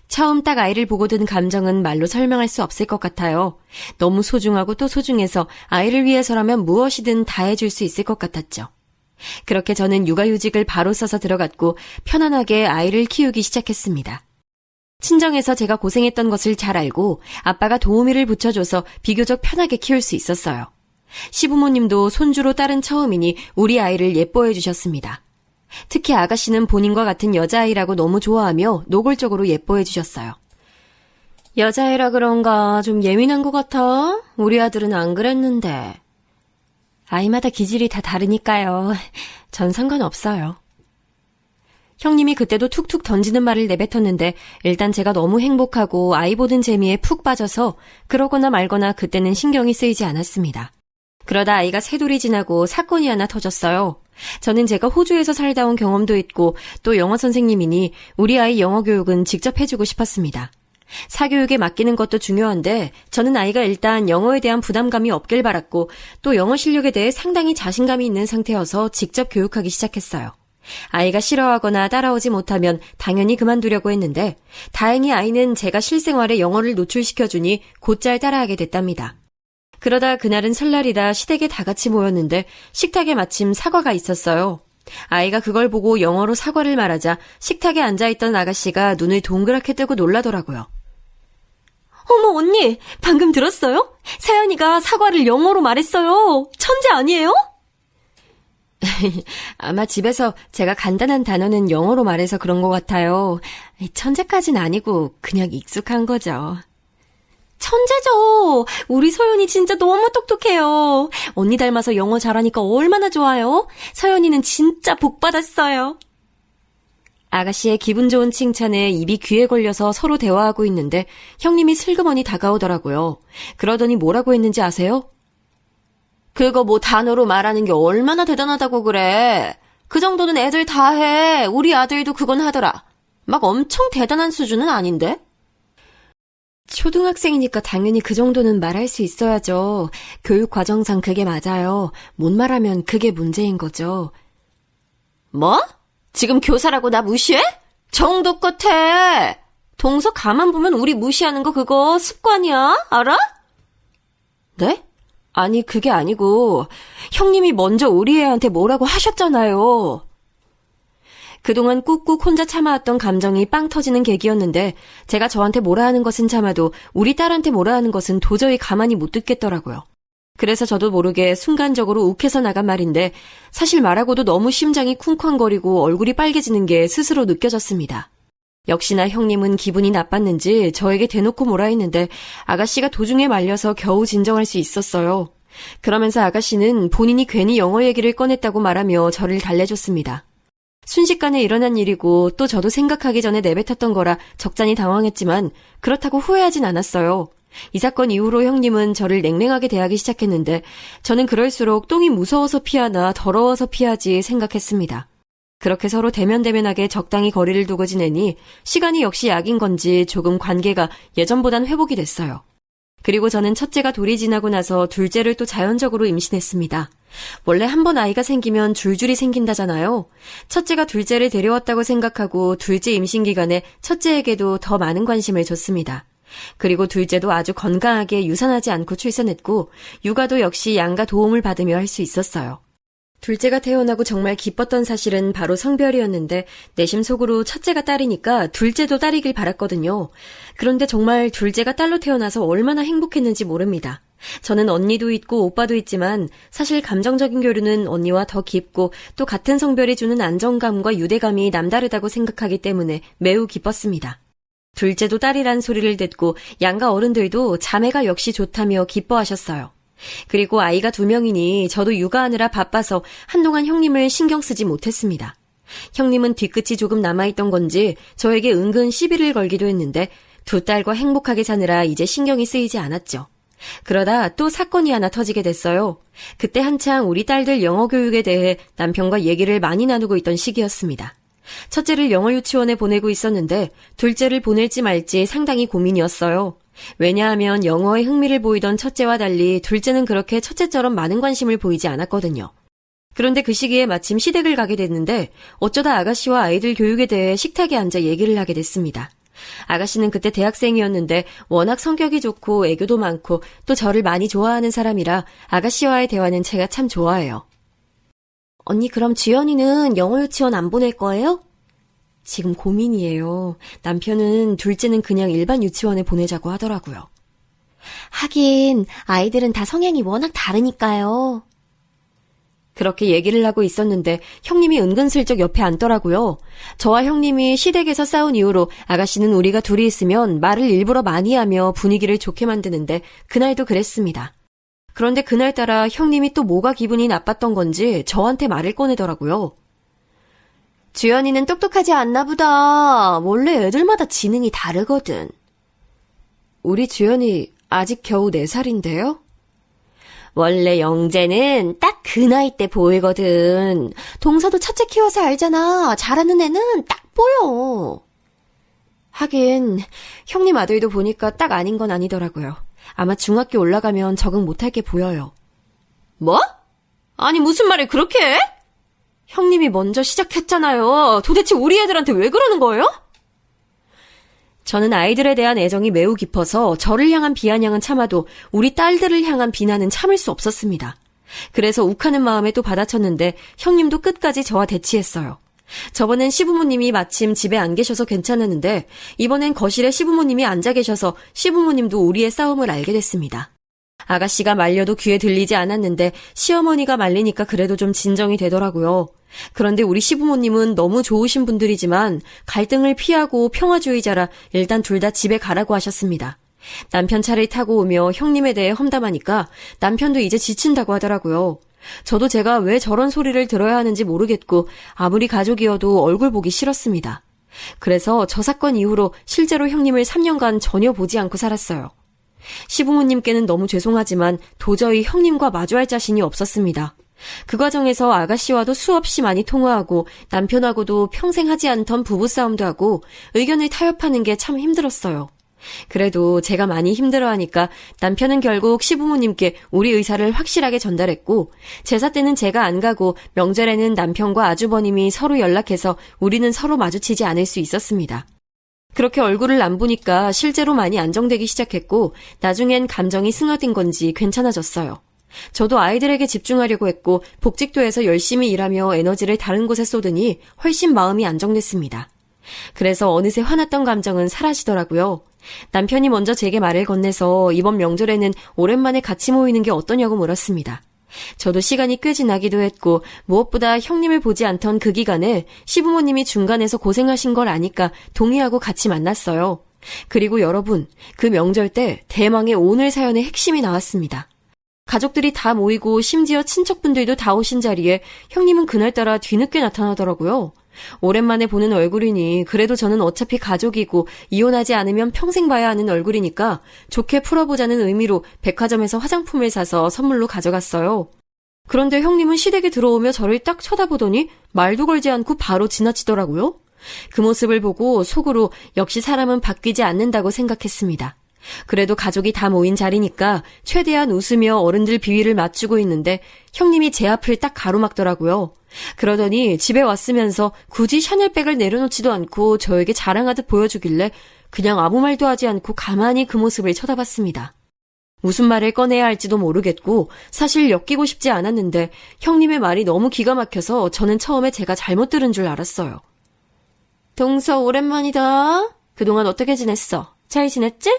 Speaker 2: 처음 딱 아이를 보고 든 감정은 말로 설명할 수 없을 것 같아요. 너무 소중하고 또 소중해서 아이를 위해서라면 무엇이든 다 해줄 수 있을 것 같았죠. 그렇게 저는 육아휴직을 바로 써서 들어갔고 편안하게 아이를 키우기 시작했습니다. 친정에서 제가 고생했던 것을 잘 알고 아빠가 도우미를 붙여줘서 비교적 편하게 키울 수 있었어요. 시부모님도 손주로 딸은 처음이니 우리 아이를 예뻐해 주셨습니다. 특히 아가씨는 본인과 같은 여자아이라고 너무 좋아하며 노골적으로 예뻐해 주셨어요. 여자애라 그런가 좀 예민한 것 같아? 우리 아들은 안 그랬는데. 아이마다 기질이 다 다르니까요. 전 상관없어요. 형님이 그때도 툭툭 던지는 말을 내뱉었는데 일단 제가 너무 행복하고 아이 보는 재미에 푹 빠져서 그러거나 말거나 그때는 신경이 쓰이지 않았습니다. 그러다 아이가 세 돌이 지나고 사건이 하나 터졌어요. 저는 제가 호주에서 살다 온 경험도 있고 또 영어 선생님이니 우리 아이 영어 교육은 직접 해주고 싶었습니다. 사교육에 맡기는 것도 중요한데 저는 아이가 일단 영어에 대한 부담감이 없길 바랐고 또 영어 실력에 대해 상당히 자신감이 있는 상태여서 직접 교육하기 시작했어요. 아이가 싫어하거나 따라오지 못하면 당연히 그만두려고 했는데 다행히 아이는 제가 실생활에 영어를 노출시켜주니 곧잘 따라하게 됐답니다. 그러다 그날은 설날이라 시댁에 다 같이 모였는데 식탁에 마침 사과가 있었어요. 아이가 그걸 보고 영어로 사과를 말하자 식탁에 앉아있던 아가씨가 눈을 동그랗게 뜨고 놀라더라고요. 어머 언니, 방금 들었어요? 세연이가 사과를 영어로 말했어요. 천재 아니에요? 아마 집에서 제가 간단한 단어는 영어로 말해서 그런 것 같아요. 천재까진 아니고 그냥 익숙한 거죠. 천재죠. 우리 서연이 진짜 너무 똑똑해요. 언니 닮아서 영어 잘하니까 얼마나 좋아요. 서연이는 진짜 복 받았어요. 아가씨의 기분 좋은 칭찬에 입이 귀에 걸려서 서로 대화하고 있는데 형님이 슬그머니 다가오더라고요. 그러더니 뭐라고 했는지 아세요? 그거 뭐 단어로 말하는 게 얼마나 대단하다고 그래. 그 정도는 애들 다 해. 우리 아들도 그건 하더라. 막 엄청 대단한 수준은 아닌데? 초등학생이니까 당연히 그 정도는 말할 수 있어야죠. 교육 과정상 그게 맞아요. 못 말하면 그게 문제인 거죠. 뭐? 지금 교사라고 나 무시해? 정도껏 해. 동서 가만 보면 우리 무시하는 거 그거 습관이야. 알아? 네? 아니 그게 아니고 형님이 먼저 우리 애한테 뭐라고 하셨잖아요. 그동안 꾹꾹 혼자 참아왔던 감정이 빵 터지는 계기였는데 제가 저한테 뭐라 하는 것은 참아도 우리 딸한테 뭐라 하는 것은 도저히 가만히 못 듣겠더라고요. 그래서 저도 모르게 순간적으로 욱해서 나간 말인데 사실 말하고도 너무 심장이 쿵쾅거리고 얼굴이 빨개지는 게 스스로 느껴졌습니다. 역시나 형님은 기분이 나빴는지 저에게 대놓고 뭐라 했는데 아가씨가 도중에 말려서 겨우 진정할 수 있었어요. 그러면서 아가씨는 본인이 괜히 영어 얘기를 꺼냈다고 말하며 저를 달래줬습니다. 순식간에 일어난 일이고 또 저도 생각하기 전에 내뱉었던 거라 적잖이 당황했지만 그렇다고 후회하진 않았어요. 이 사건 이후로 형님은 저를 냉랭하게 대하기 시작했는데 저는 그럴수록 똥이 무서워서 피하나 더러워서 피하지 생각했습니다. 그렇게 서로 대면대면하게 적당히 거리를 두고 지내니 시간이 역시 약인 건지 조금 관계가 예전보단 회복이 됐어요. 그리고 저는 첫째가 돌이 지나고 나서 둘째를 또 자연적으로 임신했습니다. 원래 한 번 아이가 생기면 줄줄이 생긴다잖아요. 첫째가 둘째를 데려왔다고 생각하고 둘째 임신 기간에 첫째에게도 더 많은 관심을 줬습니다. 그리고 둘째도 아주 건강하게 유산하지 않고 출산했고 육아도 역시 양가 도움을 받으며 할 수 있었어요. 둘째가 태어나고 정말 기뻤던 사실은 바로 성별이었는데 내심 속으로 첫째가 딸이니까 둘째도 딸이길 바랐거든요. 그런데 정말 둘째가 딸로 태어나서 얼마나 행복했는지 모릅니다. 저는 언니도 있고 오빠도 있지만 사실 감정적인 교류는 언니와 더 깊고 또 같은 성별이 주는 안정감과 유대감이 남다르다고 생각하기 때문에 매우 기뻤습니다. 둘째도 딸이란 소리를 듣고 양가 어른들도 자매가 역시 좋다며 기뻐하셨어요. 그리고 아이가 2명이니 저도 육아하느라 바빠서 한동안 형님을 신경 쓰지 못했습니다. 형님은 뒤끝이 조금 남아있던 건지 저에게 은근 시비를 걸기도 했는데 두 딸과 행복하게 사느라 이제 신경이 쓰이지 않았죠. 그러다 또 사건이 하나 터지게 됐어요. 그때 한창 우리 딸들 영어 교육에 대해 남편과 얘기를 많이 나누고 있던 시기였습니다. 첫째를 영어 유치원에 보내고 있었는데 둘째를 보낼지 말지 상당히 고민이었어요. 왜냐하면 영어에 흥미를 보이던 첫째와 달리 둘째는 그렇게 첫째처럼 많은 관심을 보이지 않았거든요. 그런데 그 시기에 마침 시댁을 가게 됐는데 어쩌다 아가씨와 아이들 교육에 대해 식탁에 앉아 얘기를 하게 됐습니다. 아가씨는 그때 대학생이었는데 워낙 성격이 좋고 애교도 많고 또 저를 많이 좋아하는 사람이라 아가씨와의 대화는 제가 참 좋아해요. 언니 그럼 주연이는 영어 유치원 안 보낼 거예요? 지금 고민이에요. 남편은 둘째는 그냥 일반 유치원에 보내자고 하더라고요. 하긴 아이들은 다 성향이 워낙 다르니까요. 그렇게 얘기를 하고 있었는데 형님이 은근슬쩍 옆에 앉더라고요. 저와 형님이 시댁에서 싸운 이후로 아가씨는 우리가 둘이 있으면 말을 일부러 많이 하며 분위기를 좋게 만드는데 그날도 그랬습니다. 그런데 그날따라 형님이 또 뭐가 기분이 나빴던 건지 저한테 말을 꺼내더라고요. 주연이는 똑똑하지 않나 보다. 원래 애들마다 지능이 다르거든. 우리 주연이 아직 겨우 4살인데요? 원래 영재는 딱 그 나이 때 보이거든. 동서도 첫째 키워서 알잖아. 잘하는 애는 딱 보여. 하긴 형님 아들도 보니까 딱 아닌 건 아니더라고요. 아마 중학교 올라가면 적응 못할 게 보여요. 뭐? 아니 무슨 말을 그렇게 해? 형님이 먼저 시작했잖아요. 도대체 우리 애들한테 왜 그러는 거예요? 저는 아이들에 대한 애정이 매우 깊어서 저를 향한 비아냥은 참아도 우리 딸들을 향한 비난은 참을 수 없었습니다. 그래서 욱하는 마음에 또 받아쳤는데 형님도 끝까지 저와 대치했어요. 저번엔 시부모님이 마침 집에 안 계셔서 괜찮았는데 이번엔 거실에 시부모님이 앉아 계셔서 시부모님도 우리의 싸움을 알게 됐습니다. 아가씨가 말려도 귀에 들리지 않았는데 시어머니가 말리니까 그래도 좀 진정이 되더라고요. 그런데 우리 시부모님은 너무 좋으신 분들이지만 갈등을 피하고 평화주의자라 일단 둘 다 집에 가라고 하셨습니다. 남편 차를 타고 오며 형님에 대해 험담하니까 남편도 이제 지친다고 하더라고요. 저도 제가 왜 저런 소리를 들어야 하는지 모르겠고 아무리 가족이어도 얼굴 보기 싫었습니다. 그래서 저 사건 이후로 실제로 형님을 3년간 전혀 보지 않고 살았어요. 시부모님께는 너무 죄송하지만 도저히 형님과 마주할 자신이 없었습니다. 그 과정에서 아가씨와도 수없이 많이 통화하고 남편하고도 평생 하지 않던 부부싸움도 하고 의견을 타협하는 게 참 힘들었어요. 그래도 제가 많이 힘들어하니까 남편은 결국 시부모님께 우리 의사를 확실하게 전달했고 제사 때는 제가 안 가고 명절에는 남편과 아주버님이 서로 연락해서 우리는 서로 마주치지 않을 수 있었습니다. 그렇게 얼굴을 안 보니까 실제로 많이 안정되기 시작했고 나중엔 감정이 승화된 건지 괜찮아졌어요. 저도 아이들에게 집중하려고 했고 복직도에서 열심히 일하며 에너지를 다른 곳에 쏟으니 훨씬 마음이 안정됐습니다. 그래서 어느새 화났던 감정은 사라지더라고요. 남편이 먼저 제게 말을 건네서 이번 명절에는 오랜만에 같이 모이는 게 어떠냐고 물었습니다. 저도 시간이 꽤 지나기도 했고 무엇보다 형님을 보지 않던 그 기간에 시부모님이 중간에서 고생하신 걸 아니까 동의하고 같이 만났어요. 그리고 여러분, 그 명절 때 대망의 오늘 사연의 핵심이 나왔습니다. 가족들이 다 모이고 심지어 친척분들도 다 오신 자리에 형님은 그날따라 뒤늦게 나타나더라고요. 오랜만에 보는 얼굴이니 그래도 저는 어차피 가족이고 이혼하지 않으면 평생 봐야 하는 얼굴이니까 좋게 풀어보자는 의미로 백화점에서 화장품을 사서 선물로 가져갔어요. 그런데 형님은 시댁에 들어오며 저를 딱 쳐다보더니 말도 걸지 않고 바로 지나치더라고요. 그 모습을 보고 속으로 역시 사람은 바뀌지 않는다고 생각했습니다. 그래도 가족이 다 모인 자리니까 최대한 웃으며 어른들 비위를 맞추고 있는데 형님이 제 앞을 딱 가로막더라고요. 그러더니 집에 왔으면서 굳이 샤넬백을 내려놓지도 않고 저에게 자랑하듯 보여주길래 그냥 아무 말도 하지 않고 가만히 그 모습을 쳐다봤습니다. 무슨 말을 꺼내야 할지도 모르겠고 사실 엮이고 싶지 않았는데 형님의 말이 너무 기가 막혀서 저는 처음에 제가 잘못 들은 줄 알았어요. 동서 오랜만이다. 그동안 어떻게 지냈어? 잘 지냈지?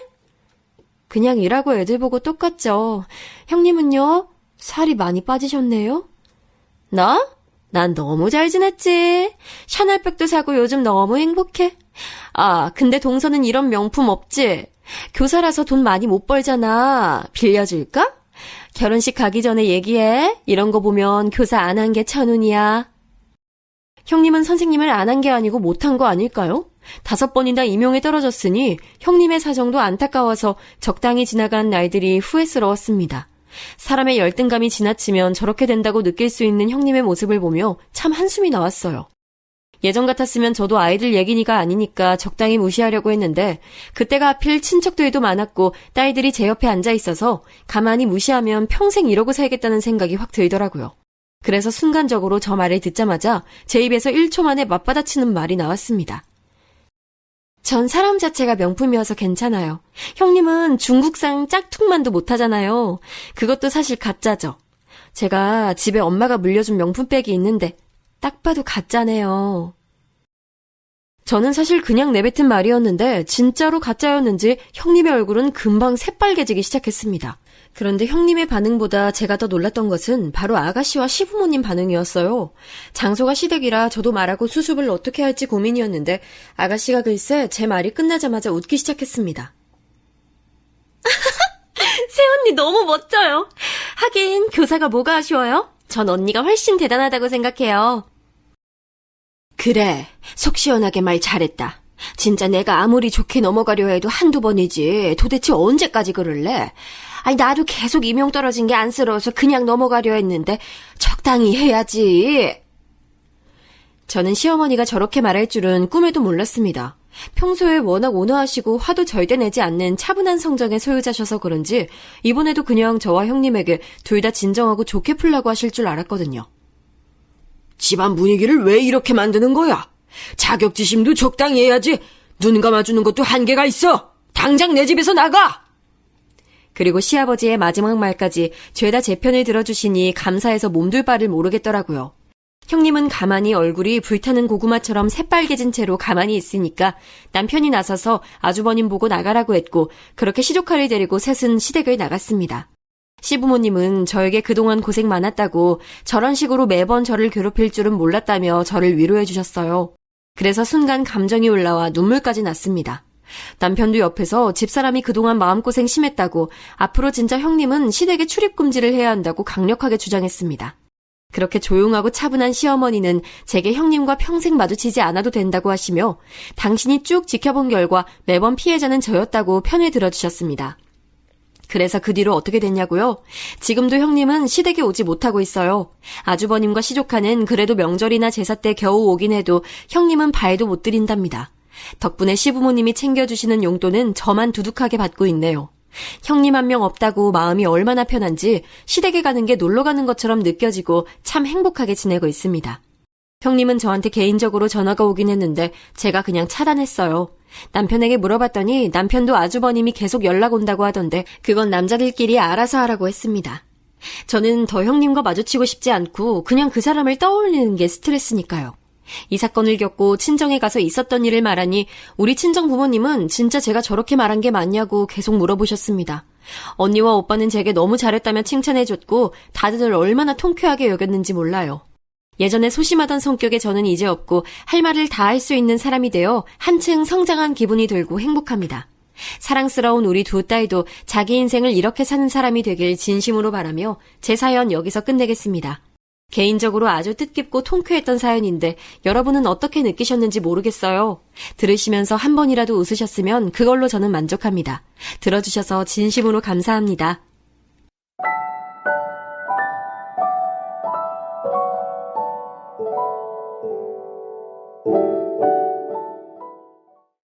Speaker 2: 그냥 일하고 애들 보고 똑같죠. 형님은요? 살이 많이 빠지셨네요? 나? 난 너무 잘 지냈지. 샤넬백도 사고 요즘 너무 행복해. 아, 근데 동서는 이런 명품 없지? 교사라서 돈 많이 못 벌잖아. 빌려줄까? 결혼식 가기 전에 얘기해. 이런 거 보면 교사 안 한 게 천운이야. 형님은 선생님을 안 한 게 아니고 못한 거 아닐까요? 5번이나 임용에 떨어졌으니 형님의 사정도 안타까워서 적당히 지나간 날들이 후회스러웠습니다. 사람의 열등감이 지나치면 저렇게 된다고 느낄 수 있는 형님의 모습을 보며 참 한숨이 나왔어요. 예전 같았으면 저도 아이들 얘기니까 아니니까 적당히 무시하려고 했는데 그때가 하필 친척들도 많았고 딸들이 제 옆에 앉아 있어서 가만히 무시하면 평생 이러고 살겠다는 생각이 확 들더라고요. 그래서 순간적으로 저 말을 듣자마자 제 입에서 1초 만에 맞받아치는 말이 나왔습니다. 전 사람 자체가 명품이어서 괜찮아요. 형님은 중국상 짝퉁만도 못하잖아요. 그것도 사실 가짜죠. 제가 집에 엄마가 물려준 명품백이 있는데 딱 봐도 가짜네요. 저는 사실 그냥 내뱉은 말이었는데 진짜로 가짜였는지 형님의 얼굴은 금방 새빨개지기 시작했습니다. 그런데 형님의 반응보다 제가 더 놀랐던 것은 바로 아가씨와 시부모님 반응이었어요. 장소가 시댁이라 저도 말하고 수습을 어떻게 할지 고민이었는데 아가씨가 글쎄 제 말이 끝나자마자 웃기 시작했습니다. 새언니 너무 멋져요. 하긴 교사가 뭐가 아쉬워요? 전 언니가 훨씬 대단하다고 생각해요. 그래, 속 시원하게 말 잘했다. 진짜 내가 아무리 좋게 넘어가려 해도 한두 번이지 도대체 언제까지 그럴래? 아니 나도 계속 임용 떨어진 게 안쓰러워서 그냥 넘어가려 했는데 적당히 해야지. 저는 시어머니가 저렇게 말할 줄은 꿈에도 몰랐습니다. 평소에 워낙 온화하시고 화도 절대 내지 않는 차분한 성정의 소유자셔서 그런지 이번에도 그냥 저와 형님에게 둘 다 진정하고 좋게 풀라고 하실 줄 알았거든요. 집안 분위기를 왜 이렇게 만드는 거야? 자격지심도 적당히 해야지. 눈 감아주는 것도 한계가 있어. 당장 내 집에서 나가! 그리고 시아버지의 마지막 말까지 죄다 제 편을 들어주시니 감사해서 몸둘 바를 모르겠더라고요. 형님은 가만히 얼굴이 불타는 고구마처럼 새빨개진 채로 가만히 있으니까 남편이 나서서 아주버님 보고 나가라고 했고 그렇게 시조카를 데리고 셋은 시댁을 나갔습니다. 시부모님은 저에게 그동안 고생 많았다고 저런 식으로 매번 저를 괴롭힐 줄은 몰랐다며 저를 위로해 주셨어요. 그래서 순간 감정이 올라와 눈물까지 났습니다. 남편도 옆에서 집사람이 그동안 마음고생 심했다고 앞으로 진짜 형님은 시댁에 출입금지를 해야 한다고 강력하게 주장했습니다. 그렇게 조용하고 차분한 시어머니는 제게 형님과 평생 마주치지 않아도 된다고 하시며 당신이 쭉 지켜본 결과 매번 피해자는 저였다고 편을 들어주셨습니다. 그래서 그 뒤로 어떻게 됐냐고요? 지금도 형님은 시댁에 오지 못하고 있어요. 아주버님과 시조카는 그래도 명절이나 제사 때 겨우 오긴 해도 형님은 발도 못 들인답니다. 덕분에 시부모님이 챙겨주시는 용돈은 저만 두둑하게 받고 있네요. 형님 한 명 없다고 마음이 얼마나 편한지 시댁에 가는 게 놀러 가는 것처럼 느껴지고 참 행복하게 지내고 있습니다. 형님은 저한테 개인적으로 전화가 오긴 했는데 제가 그냥 차단했어요. 남편에게 물어봤더니 남편도 아주버님이 계속 연락 온다고 하던데 그건 남자들끼리 알아서 하라고 했습니다. 저는 더 형님과 마주치고 싶지 않고 그냥 그 사람을 떠올리는 게 스트레스니까요. 이 사건을 겪고 친정에 가서 있었던 일을 말하니 우리 친정 부모님은 진짜 제가 저렇게 말한 게 맞냐고 계속 물어보셨습니다. 언니와 오빠는 제게 너무 잘했다며 칭찬해줬고 다들 얼마나 통쾌하게 여겼는지 몰라요. 예전에 소심하던 성격의 저는 이제 없고 할 말을 다 할 수 있는 사람이 되어 한층 성장한 기분이 들고 행복합니다. 사랑스러운 우리 두 딸도 자기 인생을 이렇게 사는 사람이 되길 진심으로 바라며 제 사연 여기서 끝내겠습니다. 개인적으로 아주 뜻깊고 통쾌했던 사연인데 여러분은 어떻게 느끼셨는지 모르겠어요. 들으시면서 한 번이라도 웃으셨으면 그걸로 저는 만족합니다. 들어주셔서 진심으로 감사합니다.
Speaker 3: you